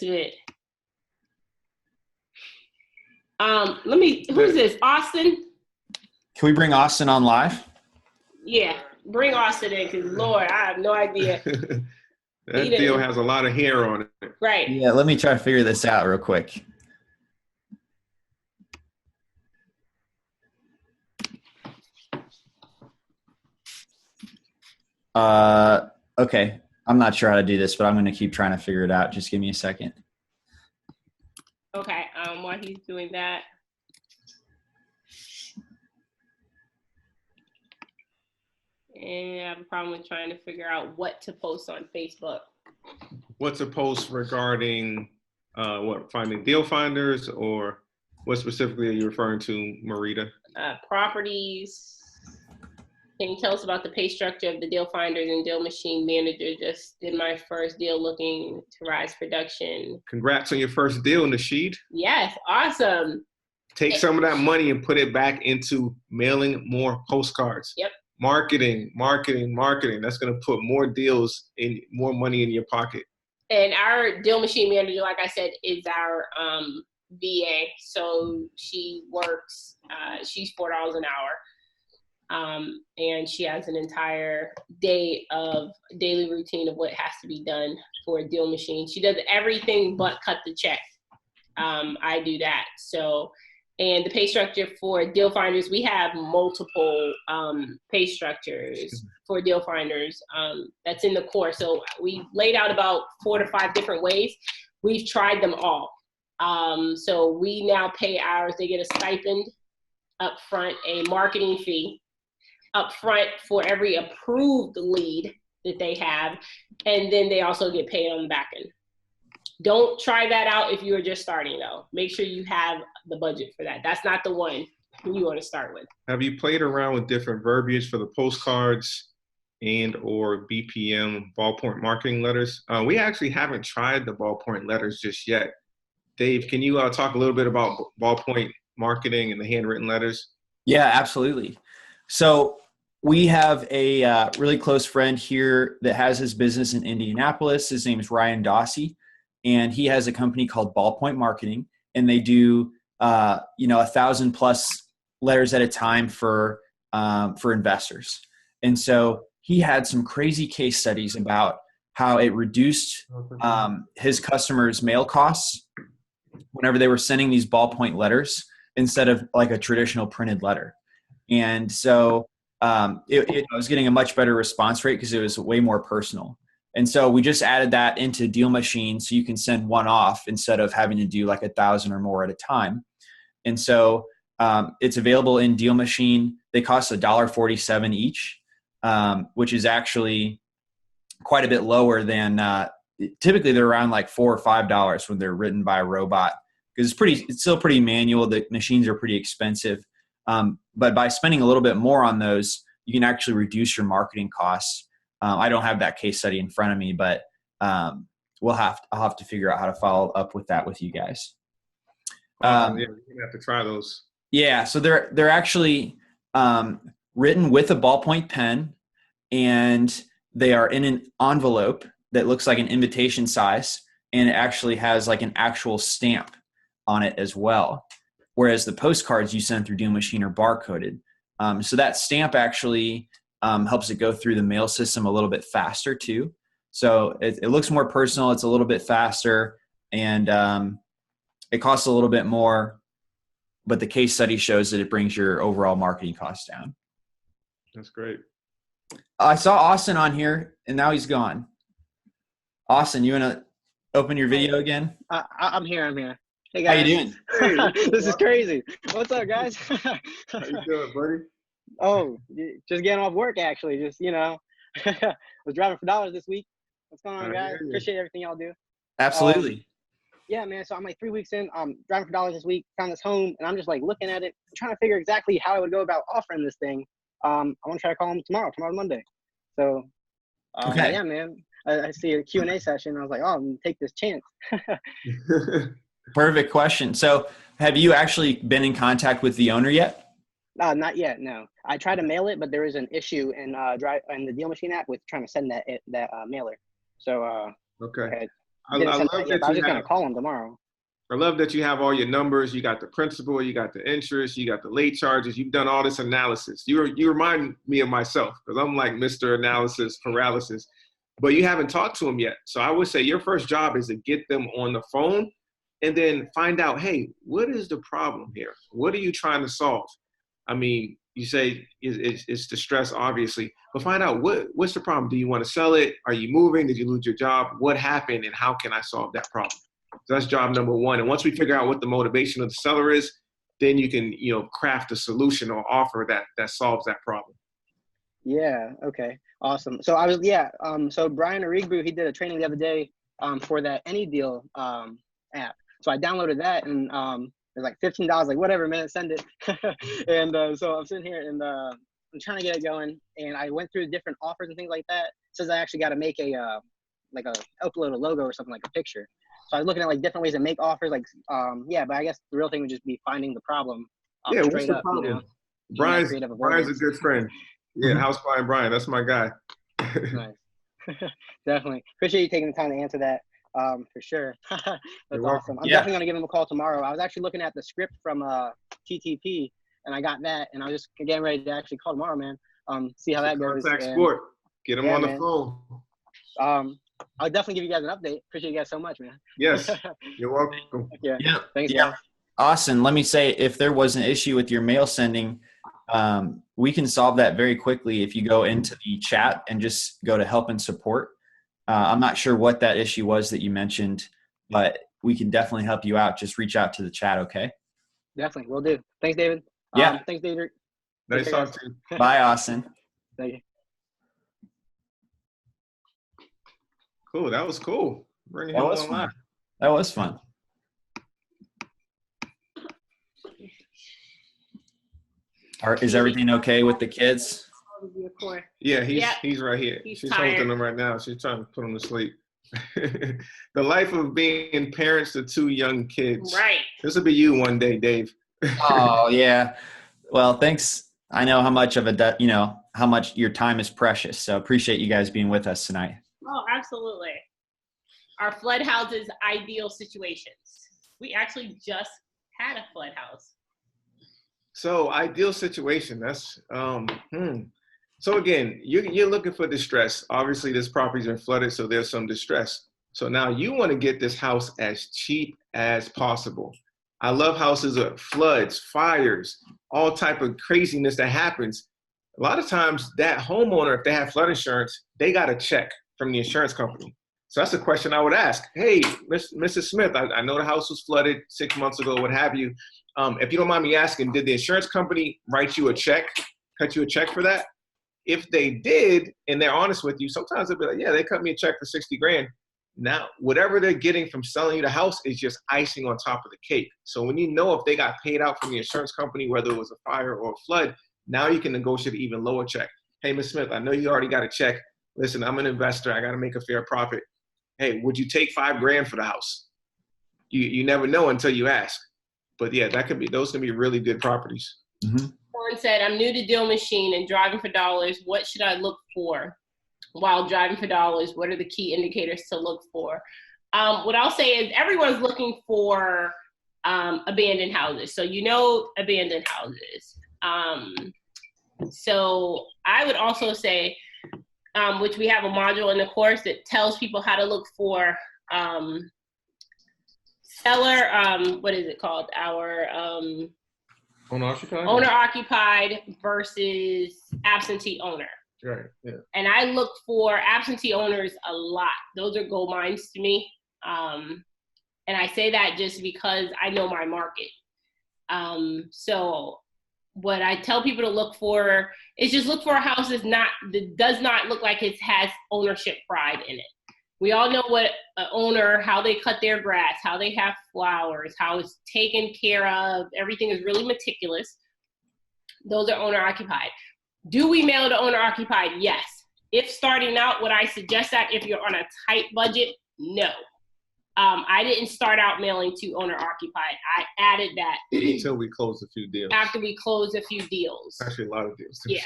it. Who's this? Austin? Can we bring Austin on live? Yeah, bring Austin in, because Lord, I have no idea. That deal has a lot of hair on it. Right. Yeah, let me try to figure this out real quick. Okay. I'm not sure how to do this, but I'm going to keep trying to figure it out. Just give me a second. Okay. While he's doing that. And I have a problem with trying to figure out what to post on Facebook. What's a post regarding finding deal finders, or what specifically are you referring to, Marita? Properties. Can you tell us about the pay structure of the deal finders and DealMachine manager? Just did my first deal looking to rise production. Congrats on your first deal, Nasheed. Yes, awesome. Take some of that money and put it back into mailing more postcards. Yep. Marketing. That's going to put more deals in, more money in your pocket. And our DealMachine manager, like I said, is our VA. So she works, she's $4 an hour. And she has an entire day of daily routine of what has to be done for a DealMachine. She does everything but cut the check. I do that. So, and the pay structure for deal finders, we have multiple pay structures for deal finders. That's in the course. So we laid out about 4 to 5 different ways. We've tried them all. So we now pay ours. They get a stipend up front, a marketing fee up front for every approved lead that they have. And then they also get paid on the back end. Don't try that out if you're just starting though. Make sure you have the budget for that. That's not the one you want to start with. Have you played around with different verbiage for the postcards and or BPM, ballpoint marketing letters? We actually haven't tried the ballpoint letters just yet. Dave, can you talk a little bit about ballpoint marketing and the handwritten letters? Yeah, absolutely. So we have a really close friend here that has his business in Indianapolis. His name is Ryan Dossie, and he has a company called Ballpoint Marketing, and they do 1,000+ letters at a time for investors. And so he had some crazy case studies about how it reduced his customers' mail costs whenever they were sending these ballpoint letters instead of like a traditional printed letter. And so it was getting a much better response rate because it was way more personal. And so we just added that into DealMachine so you can send one off instead of having to do like 1,000 or more at a time. And so it's available in DealMachine. They cost $1.47 each, which is actually quite a bit lower than typically they're around like $4 or $5 when they're written by a robot, because it's still pretty manual. The machines are pretty expensive. But by spending a little bit more on those, you can actually reduce your marketing costs. I don't have that case study in front of me, but I'll have to figure out how to follow up with that with you guys. Yeah, you're gonna have to try those. Yeah, so they're actually written with a ballpoint pen, and they are in an envelope that looks like an invitation size, and it actually has like an actual stamp on it as well. Whereas the postcards you send through DealMachine are barcoded. So that stamp actually helps it go through the mail system a little bit faster too. So it looks more personal. It's a little bit faster, and it costs a little bit more, but the case study shows that it brings your overall marketing costs down. That's great. I saw Austin on here, and now he's gone. Austin, you want to open your video again? I'm here. Hey guys. How you doing? This is crazy. What's up, guys? How you doing, buddy? Oh, just getting off work, actually. Just, was driving for dollars this week. What's going on, guys? Appreciate everything y'all do. Absolutely. Yeah, man. So I'm like 3 weeks in. Driving for dollars this week. Found this home, and I'm just like looking at it, trying to figure exactly how I would go about offering this thing. I want to try to call him tomorrow Monday. So, Okay. yeah, man. I see a Q&A session. I was like, oh, I'm gonna take this chance. Perfect question. So have you actually been in contact with the owner yet? Not yet, no. I tried to mail it, but there is an issue in the DealMachine app with trying to send that mailer. So okay. I was just gonna call him tomorrow. I love that you have all your numbers. You got the principal, you got the interest, you got the late charges. You've done all this analysis. You remind me of myself, because I'm like Mr. Analysis Paralysis. But you haven't talked to them yet. So I would say your first job is to get them on the phone and then find out, hey, what is the problem here? What are you trying to solve? I mean, you say it's distress, obviously, but find out what's the problem. Do you want to sell it? Are you moving? Did you lose your job? What happened, and how can I solve that problem? So that's job number one. And once we figure out what the motivation of the seller is, then you can, craft a solution or offer that solves that problem. Yeah. Okay. Awesome. So so Brian Arigbu, he did a training the other day for that Any Deal app. So I downloaded that, and it's like $15, like whatever, man, send it. And so I'm sitting here and I'm trying to get it going, and I went through different offers and things like that. It says I actually got to make upload a logo or something, like a picture. So I was looking at like different ways to make offers, like but I guess the real thing would just be finding the problem. What's the problem? Brian's a good friend. Yeah, House Buying Brian, that's my guy. Nice. Definitely. Appreciate you taking the time to answer that. For sure. That's awesome. I'm definitely going to give him a call tomorrow. I was actually looking at the script from TTP, and I got that, and I was just getting ready to actually call tomorrow, man. See how that goes. Sport. Get him on the phone. I'll definitely give you guys an update. Appreciate you guys so much, man. Yes. You're welcome. Yeah. Thanks, yeah. guys. Austin, let me say, if there was an issue with your mail sending, we can solve that very quickly if you go into the chat and just go to help and support. I'm not sure what that issue was that you mentioned, but we can definitely help you out. Just reach out to the chat, okay? Definitely, will do. Thanks, David. Yeah. Thanks, David. Nice talking to you. Bye, Austin. Thank you. Cool. That was cool. That was fun. That was fun. Is everything okay with the kids? Yeah, he's right here. She's holding him right now. She's trying to put him to sleep. The life of being parents to two young kids. Right. This will be you one day, Dave. Oh, yeah. Well, thanks. I know how much how much your time is precious. So appreciate you guys being with us tonight. Oh, absolutely. Our flood houses ideal situations. We actually just had a flood house. So ideal situation. That's So again, you're looking for distress. Obviously, this property's been flooded, so there's some distress. So now you want to get this house as cheap as possible. I love houses with floods, fires, all type of craziness that happens. A lot of times that homeowner, if they have flood insurance, they got a check from the insurance company. So that's a question I would ask. Hey, Mrs. Smith, I know the house was flooded 6 months ago, what have you. If you don't mind me asking, did the insurance company write you a check, cut you a check for that? If they did, and they're honest with you, sometimes they'll be like, yeah, they cut me a check for 60 grand. Now, whatever they're getting from selling you the house is just icing on top of the cake. So when you know if they got paid out from the insurance company, whether it was a fire or a flood, now you can negotiate an even lower check. Hey, Ms. Smith, I know you already got a check. Listen, I'm an investor. I got to make a fair profit. Hey, would you take $5 grand for the house? You never know until you ask. But yeah, those can be really good properties. Mm-hmm. Someone said, I'm new to DealMachine and driving for dollars. What should I look for while driving for dollars? What are the key indicators to look for? What I'll say is everyone's looking for abandoned houses. So abandoned houses. So I would also say, which we have a module in the course that tells people how to look for seller, what is it called? Our owner-occupied versus absentee owner. Right, yeah. And I look for absentee owners a lot. Those are gold mines to me. And I say that just because I know my market. So what I tell people to look for is just look for a house that does not look like it has ownership pride in it. We all know what an owner, how they cut their grass, how they have flowers, how it's taken care of. Everything is really meticulous. Those are owner occupied. Do we mail to owner occupied? Yes. If starting out, would I suggest that if you're on a tight budget? No. I didn't start out mailing to owner occupied. I added that until we closed a few deals. After we closed a few deals. Actually, a lot of deals. Yeah.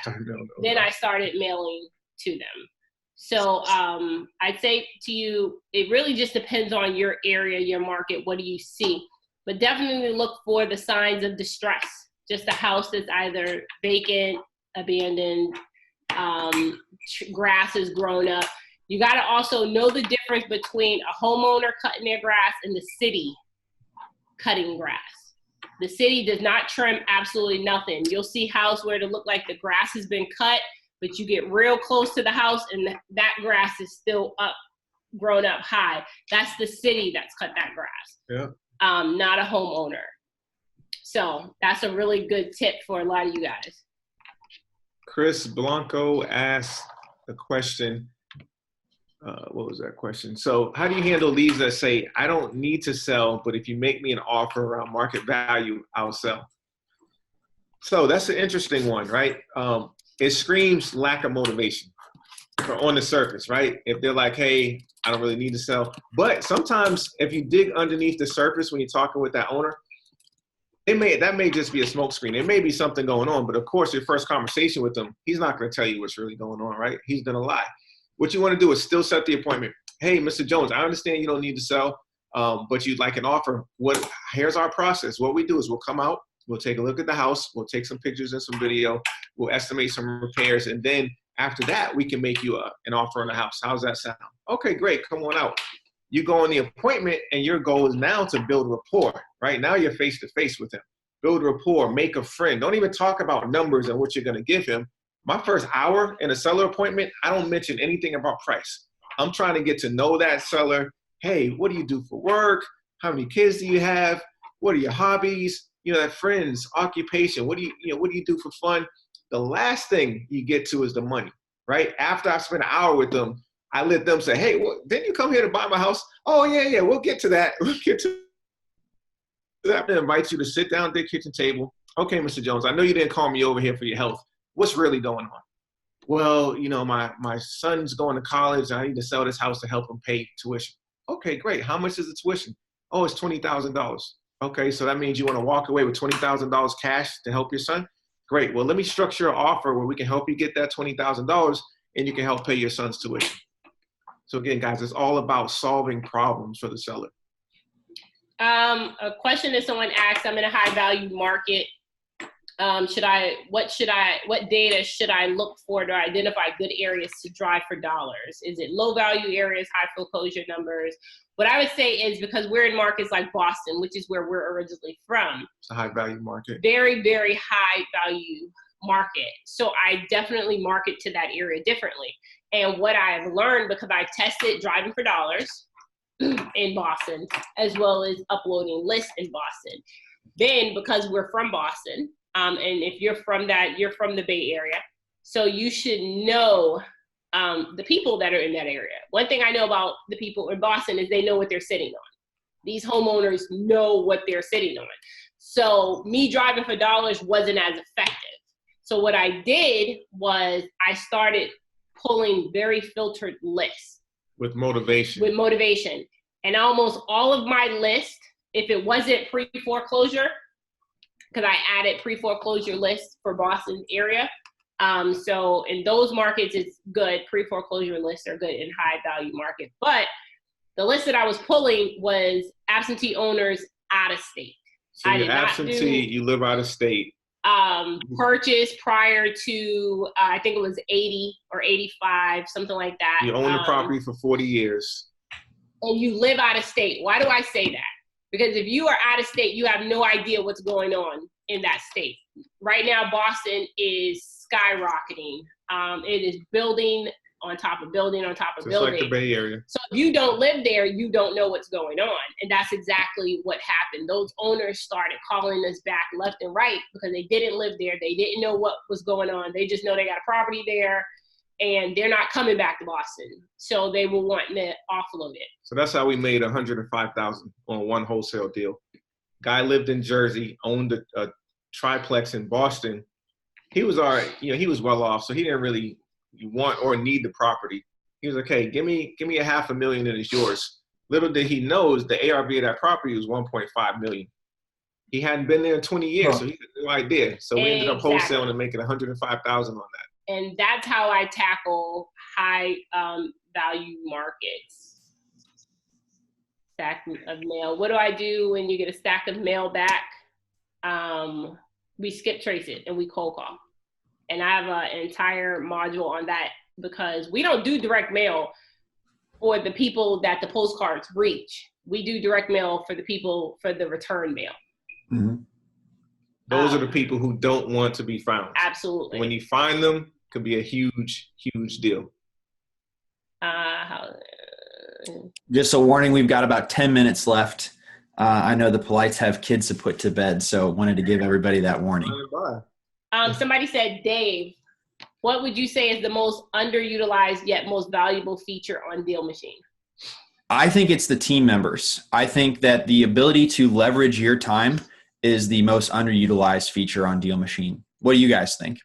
Then I started mailing to them. So I'd say to you, it really just depends on your area, your market. What do you see? But definitely look for the signs of distress. Just a house that's either vacant, abandoned, grass is grown up. You got to also know the difference between a homeowner cutting their grass and the city cutting grass. The city does not trim absolutely nothing. You'll see house where it look like the grass has been cut, but you get real close to the house and that grass is still up, grown up high. That's the city that's cut that grass. Yeah. Not a homeowner. So that's a really good tip for a lot of you guys. Chris Blanco asked a question. What was that question? So how do you handle leads that say, I don't need to sell, but if you make me an offer around market value, I'll sell? So that's an interesting one, right? It screams lack of motivation on the surface, right? If they're like, hey, I don't really need to sell. But sometimes if you dig underneath the surface when you're talking with that owner, that may just be a smokescreen. There may be something going on, but of course, your first conversation with them, he's not going to tell you what's really going on, right? He's going to lie. What you want to do is still set the appointment. Hey, Mr. Jones, I understand you don't need to sell, but you'd like an offer. Here's our process. What we do is we'll come out, we'll take a look at the house, we'll take some pictures and some video, we'll estimate some repairs, and then after that, we can make you an offer on the house. How's that sound? Okay, great. Come on out. You go on the appointment, and your goal is now to build rapport, right? Now you're face-to-face with him. Build rapport, make a friend. Don't even talk about numbers and what you're going to give him. My first hour in a seller appointment, I don't mention anything about price. I'm trying to get to know that seller. Hey, what do you do for work? How many kids do you have? What are your hobbies? That friends, occupation. What do you do for fun? The last thing you get to is the money, right? After I spend an hour with them, I let them say, hey, didn't you come here to buy my house? Oh, yeah, we'll get to that. We'll get to that. I'm going to invite you to sit down at the kitchen table. Okay, Mr. Jones, I know you didn't call me over here for your health. What's really going on? Well, my son's going to college, and I need to sell this house to help him pay tuition. Okay, great. How much is the tuition? Oh, it's $20,000. Okay, so that means you want to walk away with $20,000 cash to help your son? Great. Well, let me structure an offer where we can help you get that $20,000 and you can help pay your son's tuition. So again, guys, it's all about solving problems for the seller. A question that someone asked, I'm in a high value market. What data should I look for to identify good areas to drive for dollars? Is it low value areas, high foreclosure numbers? What I would say is, because we're in markets like Boston, which is where we're originally from. It's a high value market. Very, very high value market. So I definitely market to that area differently. And what I've learned, because I've tested driving for dollars in Boston, as well as uploading lists in Boston. Then, because we're from Boston, and if you're from the Bay Area, so you should know the people that are in that area. One thing I know about the people in Boston is they know what they're sitting on. These homeowners know what they're sitting on. So me driving for dollars wasn't as effective. So what I did was I started pulling very filtered lists. With motivation. And almost all of my list, if it wasn't pre-foreclosure, because I added pre-foreclosure lists for Boston area. So in those markets, it's good. Pre-foreclosure lists are good in high value market. But the list that I was pulling was absentee owners out of state. So you're absentee, you live out of state. Purchase prior to, I think it was 80 or 85, something like that. You own the property for 40 years. And you live out of state. Why do I say that? Because if you are out of state, you have no idea what's going on in that state. Right now, Boston is skyrocketing. It is building on top of building on top of building. Just like the Bay Area. So if you don't live there, you don't know what's going on. And that's exactly what happened. Those owners started calling us back left and right because they didn't live there. They didn't know what was going on. They just know they got a property there and they're not coming back to Boston. So they were wanting to offload it. So that's how we made $105,000 on one wholesale deal. Guy lived in Jersey, owned a triplex in Boston. He was he was well off, so he didn't really want or need the property. He was like, hey, give me $500,000 and it's yours. Little did he know the ARV of that property was $1.5 million. He hadn't been there in 20 years, so he had no idea. So we ended up wholesaling and making $105,000 on that. And that's how I tackle high value markets. Stack of mail. What do I do when you get a stack of mail back? We skip trace it and we cold call. And I have an entire module on that because we don't do direct mail for the people that the postcards reach. We do direct mail for the people for the return mail. Mm-hmm. Those are the people who don't want to be found. Absolutely. When you find them, it could be a huge, huge deal. Just a warning, we've got about 10 minutes left. I know the Polites have kids to put to bed, so wanted to give everybody that warning. Somebody said, Dave, what would you say is the most underutilized yet most valuable feature on DealMachine? I think it's the team members. I think that the ability to leverage your time is the most underutilized feature on DealMachine. What do you guys think?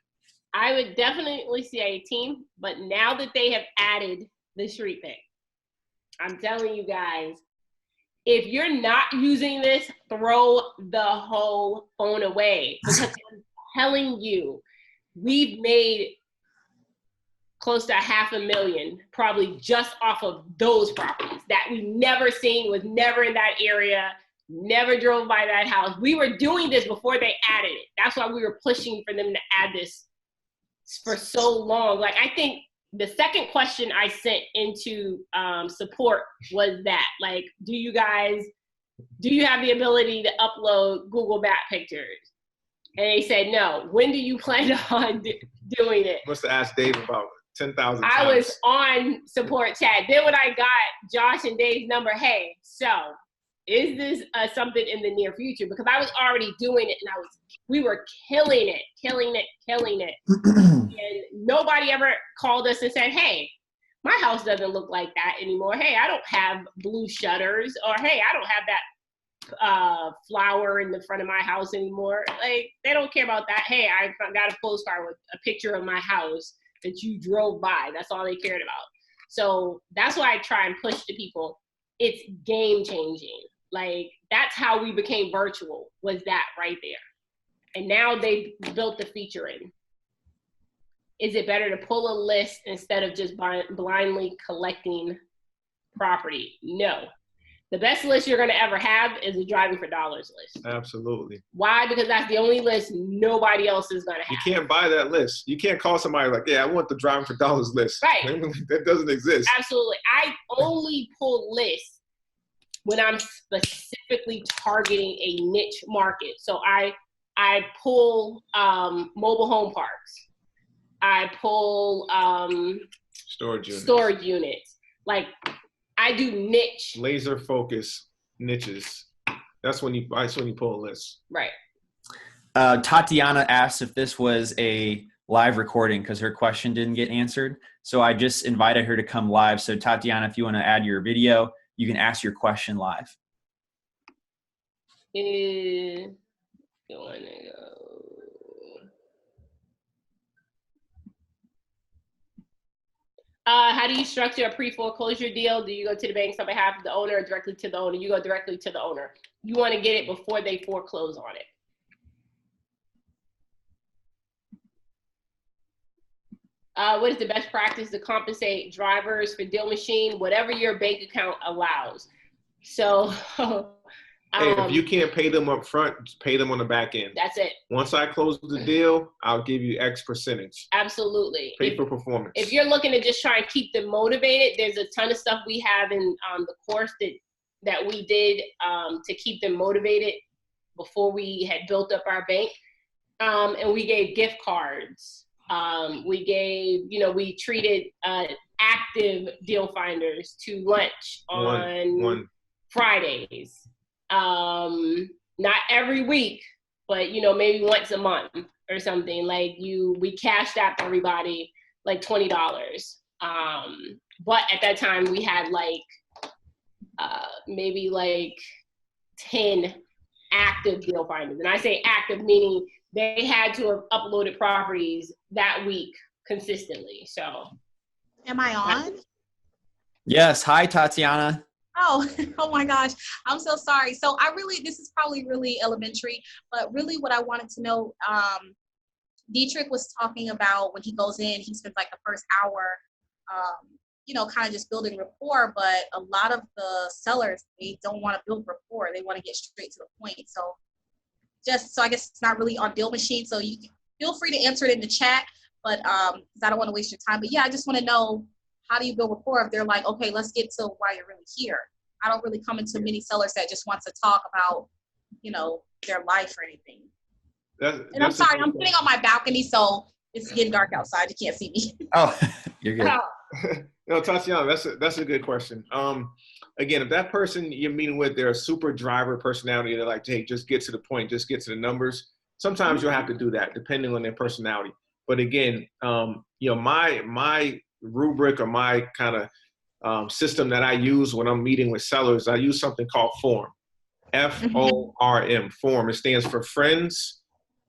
I would definitely say a team, but now that they have added the street thing, I'm telling you guys, if you're not using this, throw the whole phone away. Because I'm telling you, we've made close to $500,000 probably just off of those properties that we never seen, was never in that area, never drove by that house. We were doing this before they added it. That's why we were pushing for them to add this for so long. Like, I think the second question I sent into support was that, like, do you have the ability to upload Google Map pictures? And they said no. When do you plan on doing it? Must have asked Dave about 10,000 times. I was on support chat. Then when I got Josh and Dave's number, hey, so is this something in the near future? Because I was already doing it, and we were killing it. And nobody ever called us and said, hey, my house doesn't look like that anymore. Hey, I don't have blue shutters, or hey, I don't have that flower in the front of my house anymore. Like, they don't care about that. Hey, I got a postcard with a picture of my house that you drove by. That's all they cared about. So that's why I try and push to people. It's game changing. Like, that's how we became virtual, was that right there. And now they built the feature in. Is it better to pull a list instead of just blindly collecting property? No. The best list you're going to ever have is a driving for dollars list. Absolutely. Why? Because that's the only list nobody else is going to have. You can't buy that list. You can't call somebody like, yeah, I want the driving for dollars list. Right. That doesn't exist. Absolutely. I only pull lists when I'm specifically targeting a niche market. So I pull mobile home parks. I pull storage units. Like, I do niche. Laser focus niches. That's when you pull a list. Right. Tatiana asked if this was a live recording because her question didn't get answered. So I just invited her to come live. So Tatiana, if you want to add your video, you can ask your question live. How do you structure a pre-foreclosure deal? Do you go to the banks on behalf of the owner or directly to the owner? You go directly to the owner. You want to get it before they foreclose on it. What is the best practice to compensate drivers for DealMachine? Whatever your bank account allows. So, hey, if you can't pay them up front, just pay them on the back end. That's it. Once I close the deal, I'll give you X percentage. Absolutely. Pay for performance. If you're looking to just try and keep them motivated, there's a ton of stuff we have in the course that we did to keep them motivated before we had built up our bank. And we gave gift cards. We treated active deal finders to lunch on Fridays. Not every week, but maybe once a month or something. Like, we cashed out everybody like $20. But at that time we had maybe 10 active deal finders. And I say active meaning they had to have uploaded properties that week consistently. So, am I on? Yes. Hi, Tatiana. Oh my gosh. I'm so sorry. So this is probably really elementary, but really what I wanted to know, Dietrich was talking about when he goes in, he spends like the first hour, kind of just building rapport, but a lot of the sellers, they don't want to build rapport. They want to get straight to the point. So I guess it's not really on DealMachine. So you can feel free to answer it in the chat, but because I don't want to waste your time. But yeah, I just want to know, how do you build rapport if they're like, okay, let's get to why you're really here. I don't really come into many sellers that just want to talk about, their life or anything. And I'm sorry, I'm sitting on my balcony, so it's getting dark outside. You can't see me. Oh, you're good. No, Tatiana, that's a good question. Again, if that person you're meeting with, they're a super driver personality, they're like, hey, just get to the point, just get to the numbers. Sometimes you'll have to do that depending on their personality. But again, my rubric or my kind of system that I use when I'm meeting with sellers, I use something called FORM. FORM. FORM. It stands for friends,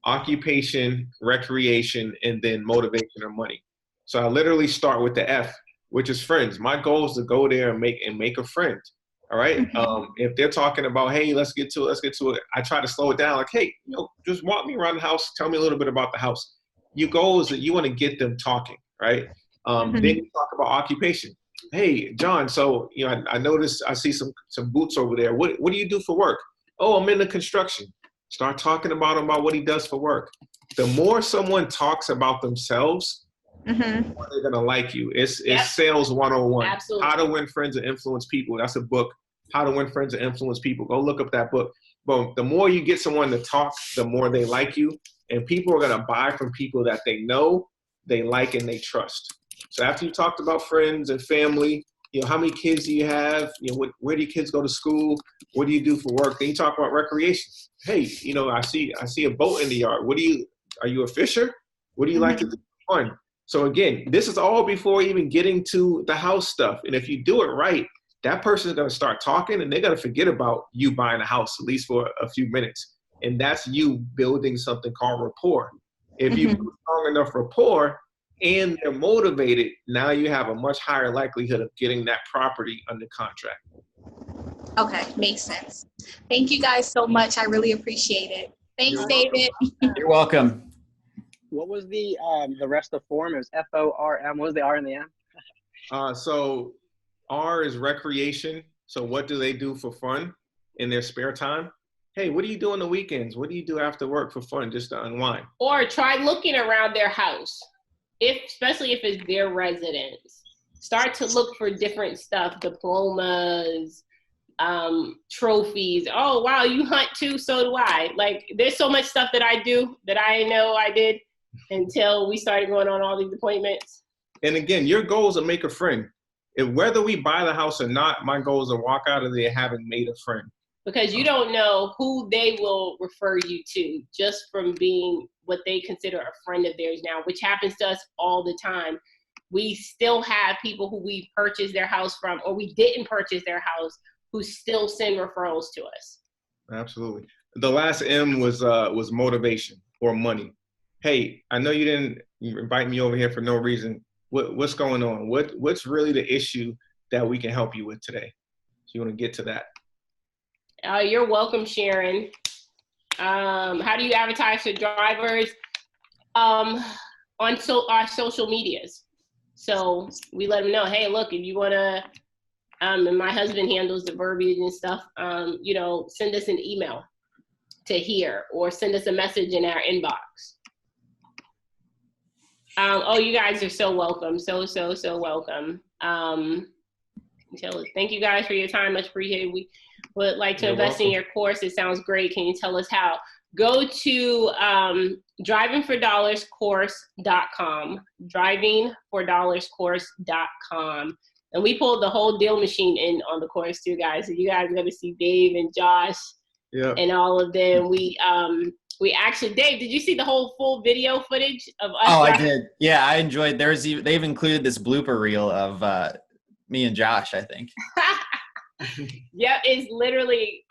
occupation, recreation, and then motivation or money. So I literally start with the F, which is friends. My goal is to go there and make a friend. All right. If they're talking about, hey, let's get to it. I try to slow it down. Like, hey, just walk me around the house. Tell me a little bit about the house. Your goal is that you want to get them talking, right? Then you talk about occupation. Hey, John, so, I noticed, I see some boots over there. What do you do for work? Oh, I'm in the construction. Start talking about what he does for work. The more someone talks about themselves, the more they're going to like you. It's sales 101. Absolutely. How to Win Friends and Influence People. That's a book. How to Win Friends and Influence People. Go look up that book. But the more you get someone to talk, the more they like you. And people are going to buy from people that they know, they like, and they trust. So after you talked about friends and family, how many kids do you have? Where do your kids go to school? What do you do for work? Then you talk about recreation. Hey, I see a boat in the yard. Are you a fisher? What do you like to do for fun? So again, this is all before even getting to the house stuff. And if you do it right, that person is going to start talking and they're going to forget about you buying a house, at least for a few minutes. And that's you building something called rapport. If you build strong enough rapport and they're motivated, now you have a much higher likelihood of getting that property under contract. Okay, makes sense. Thank you guys so much. I really appreciate it. Thanks, David. You're welcome. What was the rest of FORM? It was FORM. What was the R and the M? So R is recreation. So what do they do for fun in their spare time? Hey, what do you do on the weekends? What do you do after work for fun, just to unwind? Or try looking around their house, especially if it's their residence. Start to look for different stuff, diplomas, trophies. Oh, wow, you hunt too? So do I. Like, there's so much stuff that I do that I know I did until we started going on all these appointments. And again, your goal is to make a friend. Whether we buy the house or not, my goal is to walk out of there having made a friend. Because you don't know who they will refer you to just from being what they consider a friend of theirs now, which happens to us all the time. We still have people who we purchased their house from, or we didn't purchase their house, who still send referrals to us. Absolutely. The last M was motivation or money. Hey, I know you didn't invite me over here for no reason. What's going on? What's really the issue that we can help you with today? So you want to get to that? You're welcome, Sharon. How do you advertise to drivers? On our social medias. So we let them know, hey, look, if you want to, and my husband handles the verbiage and stuff, send us an email to here or send us a message in our inbox. You guys are so welcome. So welcome. Thank you guys for your time. Much appreciated. We would like to invest in your course. It sounds great. Can you tell us how? Go to drivingfordollarscourse.com, drivingfordollarscourse.com. And we pulled the whole DealMachine in on the course too, guys. So you guys are going to see Dave and Josh and all of them. We actually, Dave, did you see the whole full video footage of us? Oh, I did. Yeah, I enjoyed. They've included this blooper reel of me and Josh, I think. Yeah, it's literally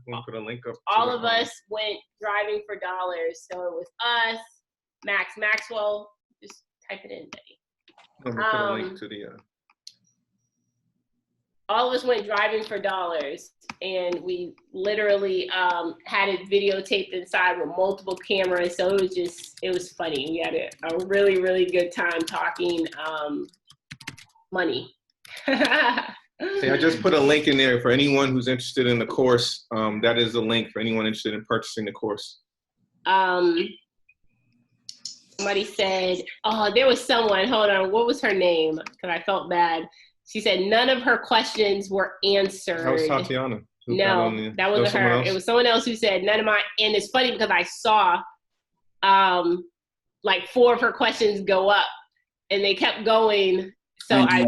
We'll put a link up. all of us went driving for dollars. So it was us, Max Maxwell. Just type it in, Betty. I'm gonna put a link to the. All of us went driving for dollars, and we literally had it videotaped inside with multiple cameras. So it was funny. We had a really, really good time talking money. See, I just put a link in there for anyone who's interested in the course. That is the link for anyone interested in purchasing the course. Somebody said, there was someone, hold on, what was her name? Because I felt bad. She said none of her questions were answered. That was Tatiana. No, that wasn't her. It was someone else who said none of my, and it's funny because I saw like 4 of her questions go up, and they kept going. So I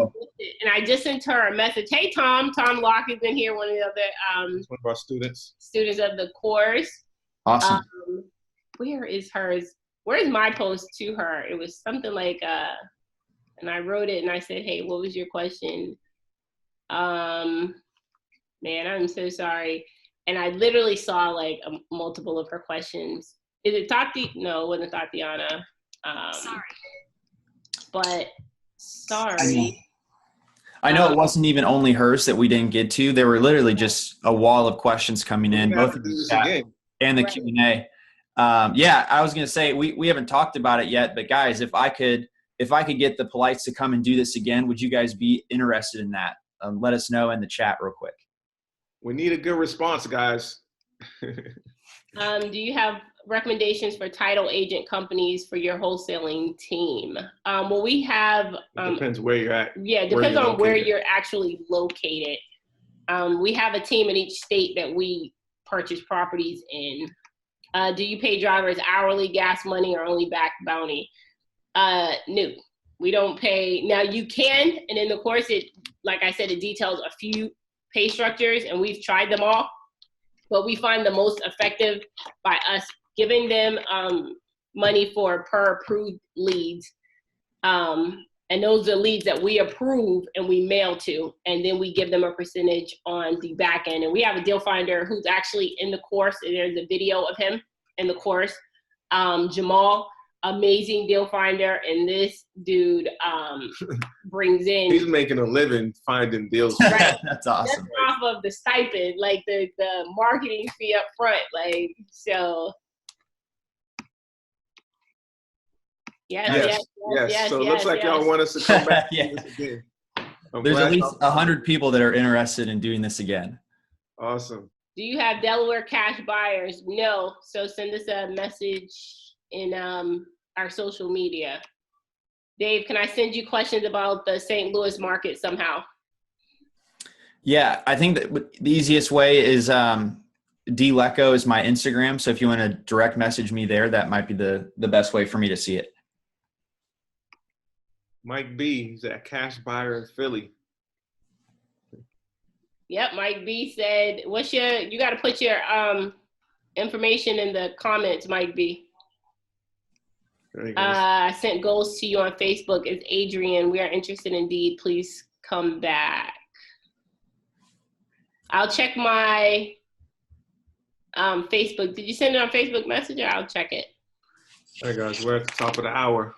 just sent her a message. Hey, Tom Locke has been here, one of the other one of our students of the course. Awesome. Where is hers? Where's my post to her? It was something like, and I wrote it and I said, hey, what was your question? Man, I'm so sorry. And I literally saw like multiple of her questions. Is it Tati? No, it wasn't Tatiana. Sorry. But sorry. I know it wasn't even only hers that we didn't get to. There were literally just a wall of questions coming in, both in the chat and the Q&A. Yeah, I was going to say, we haven't talked about it yet, but guys, if I could get the Polites to come and do this again, would you guys be interested in that? Let us know in the chat real quick. We need a good response, guys. Do you have recommendations for title agent companies for your wholesaling team? Well, we have. It depends where you're at. Yeah, it depends on where you're actually located. We have a team in each state that we purchase properties in. Do you pay drivers hourly, gas money, or only back bounty? No, we don't pay. Now you can, and in the course, like I said, it details a few pay structures, and we've tried them all. But we find the most effective by us giving them money for per approved leads. And those are leads that we approve and we mail to, and then we give them a percentage on the back end. And we have a deal finder who's actually in the course, and there's a video of him in the course. Jamal, amazing deal finder, and this dude brings in. He's making a living finding deals. Right. That's awesome. That's off of the stipend, like the marketing fee up front, like so. Yes. So it looks like y'all want us to come back to this again. There's at least 100 people that are interested in doing this again. Awesome. Do you have Delaware cash buyers? No. So send us a message in our social media. Dave, can I send you questions about the St. Louis market somehow? Yeah, I think that the easiest way is D Lecko is my Instagram. So if you want to direct message me there, that might be the best way for me to see it. Mike B, he's a cash buyer in Philly. Yep, Mike B said, you got to put your information in the comments, Mike B. I sent goals to you on Facebook. It's Adrian. We are interested indeed. Please come back. I'll check my Facebook. Did you send it on Facebook Messenger? I'll check it. All right, guys, we're at the top of the hour.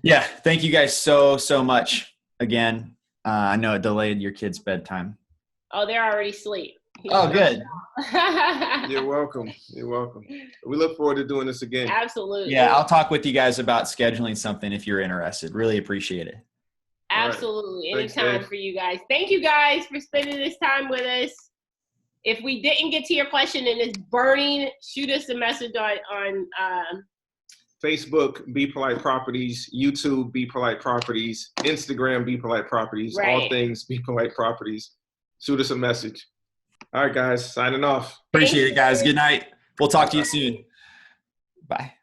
Yeah, thank you guys so much again. I know it delayed your kids' bedtime. Oh, they're already asleep. Oh, good. You're welcome. You're welcome. We look forward to doing this again. Absolutely. Yeah, I'll talk with you guys about scheduling something if you're interested. Really appreciate it. Absolutely. Right. Thanks, anytime Dave. for you guys. Thank you guys for spending this time with us. If we didn't get to your question and it's burning, shoot us a message on Facebook, Be Polite Properties, YouTube, Be Polite Properties, Instagram, Be Polite Properties, Right. All things Be Polite Properties. Shoot us a message. All right, guys, signing off. Appreciate it, guys. Good night. We'll talk to you soon. Bye.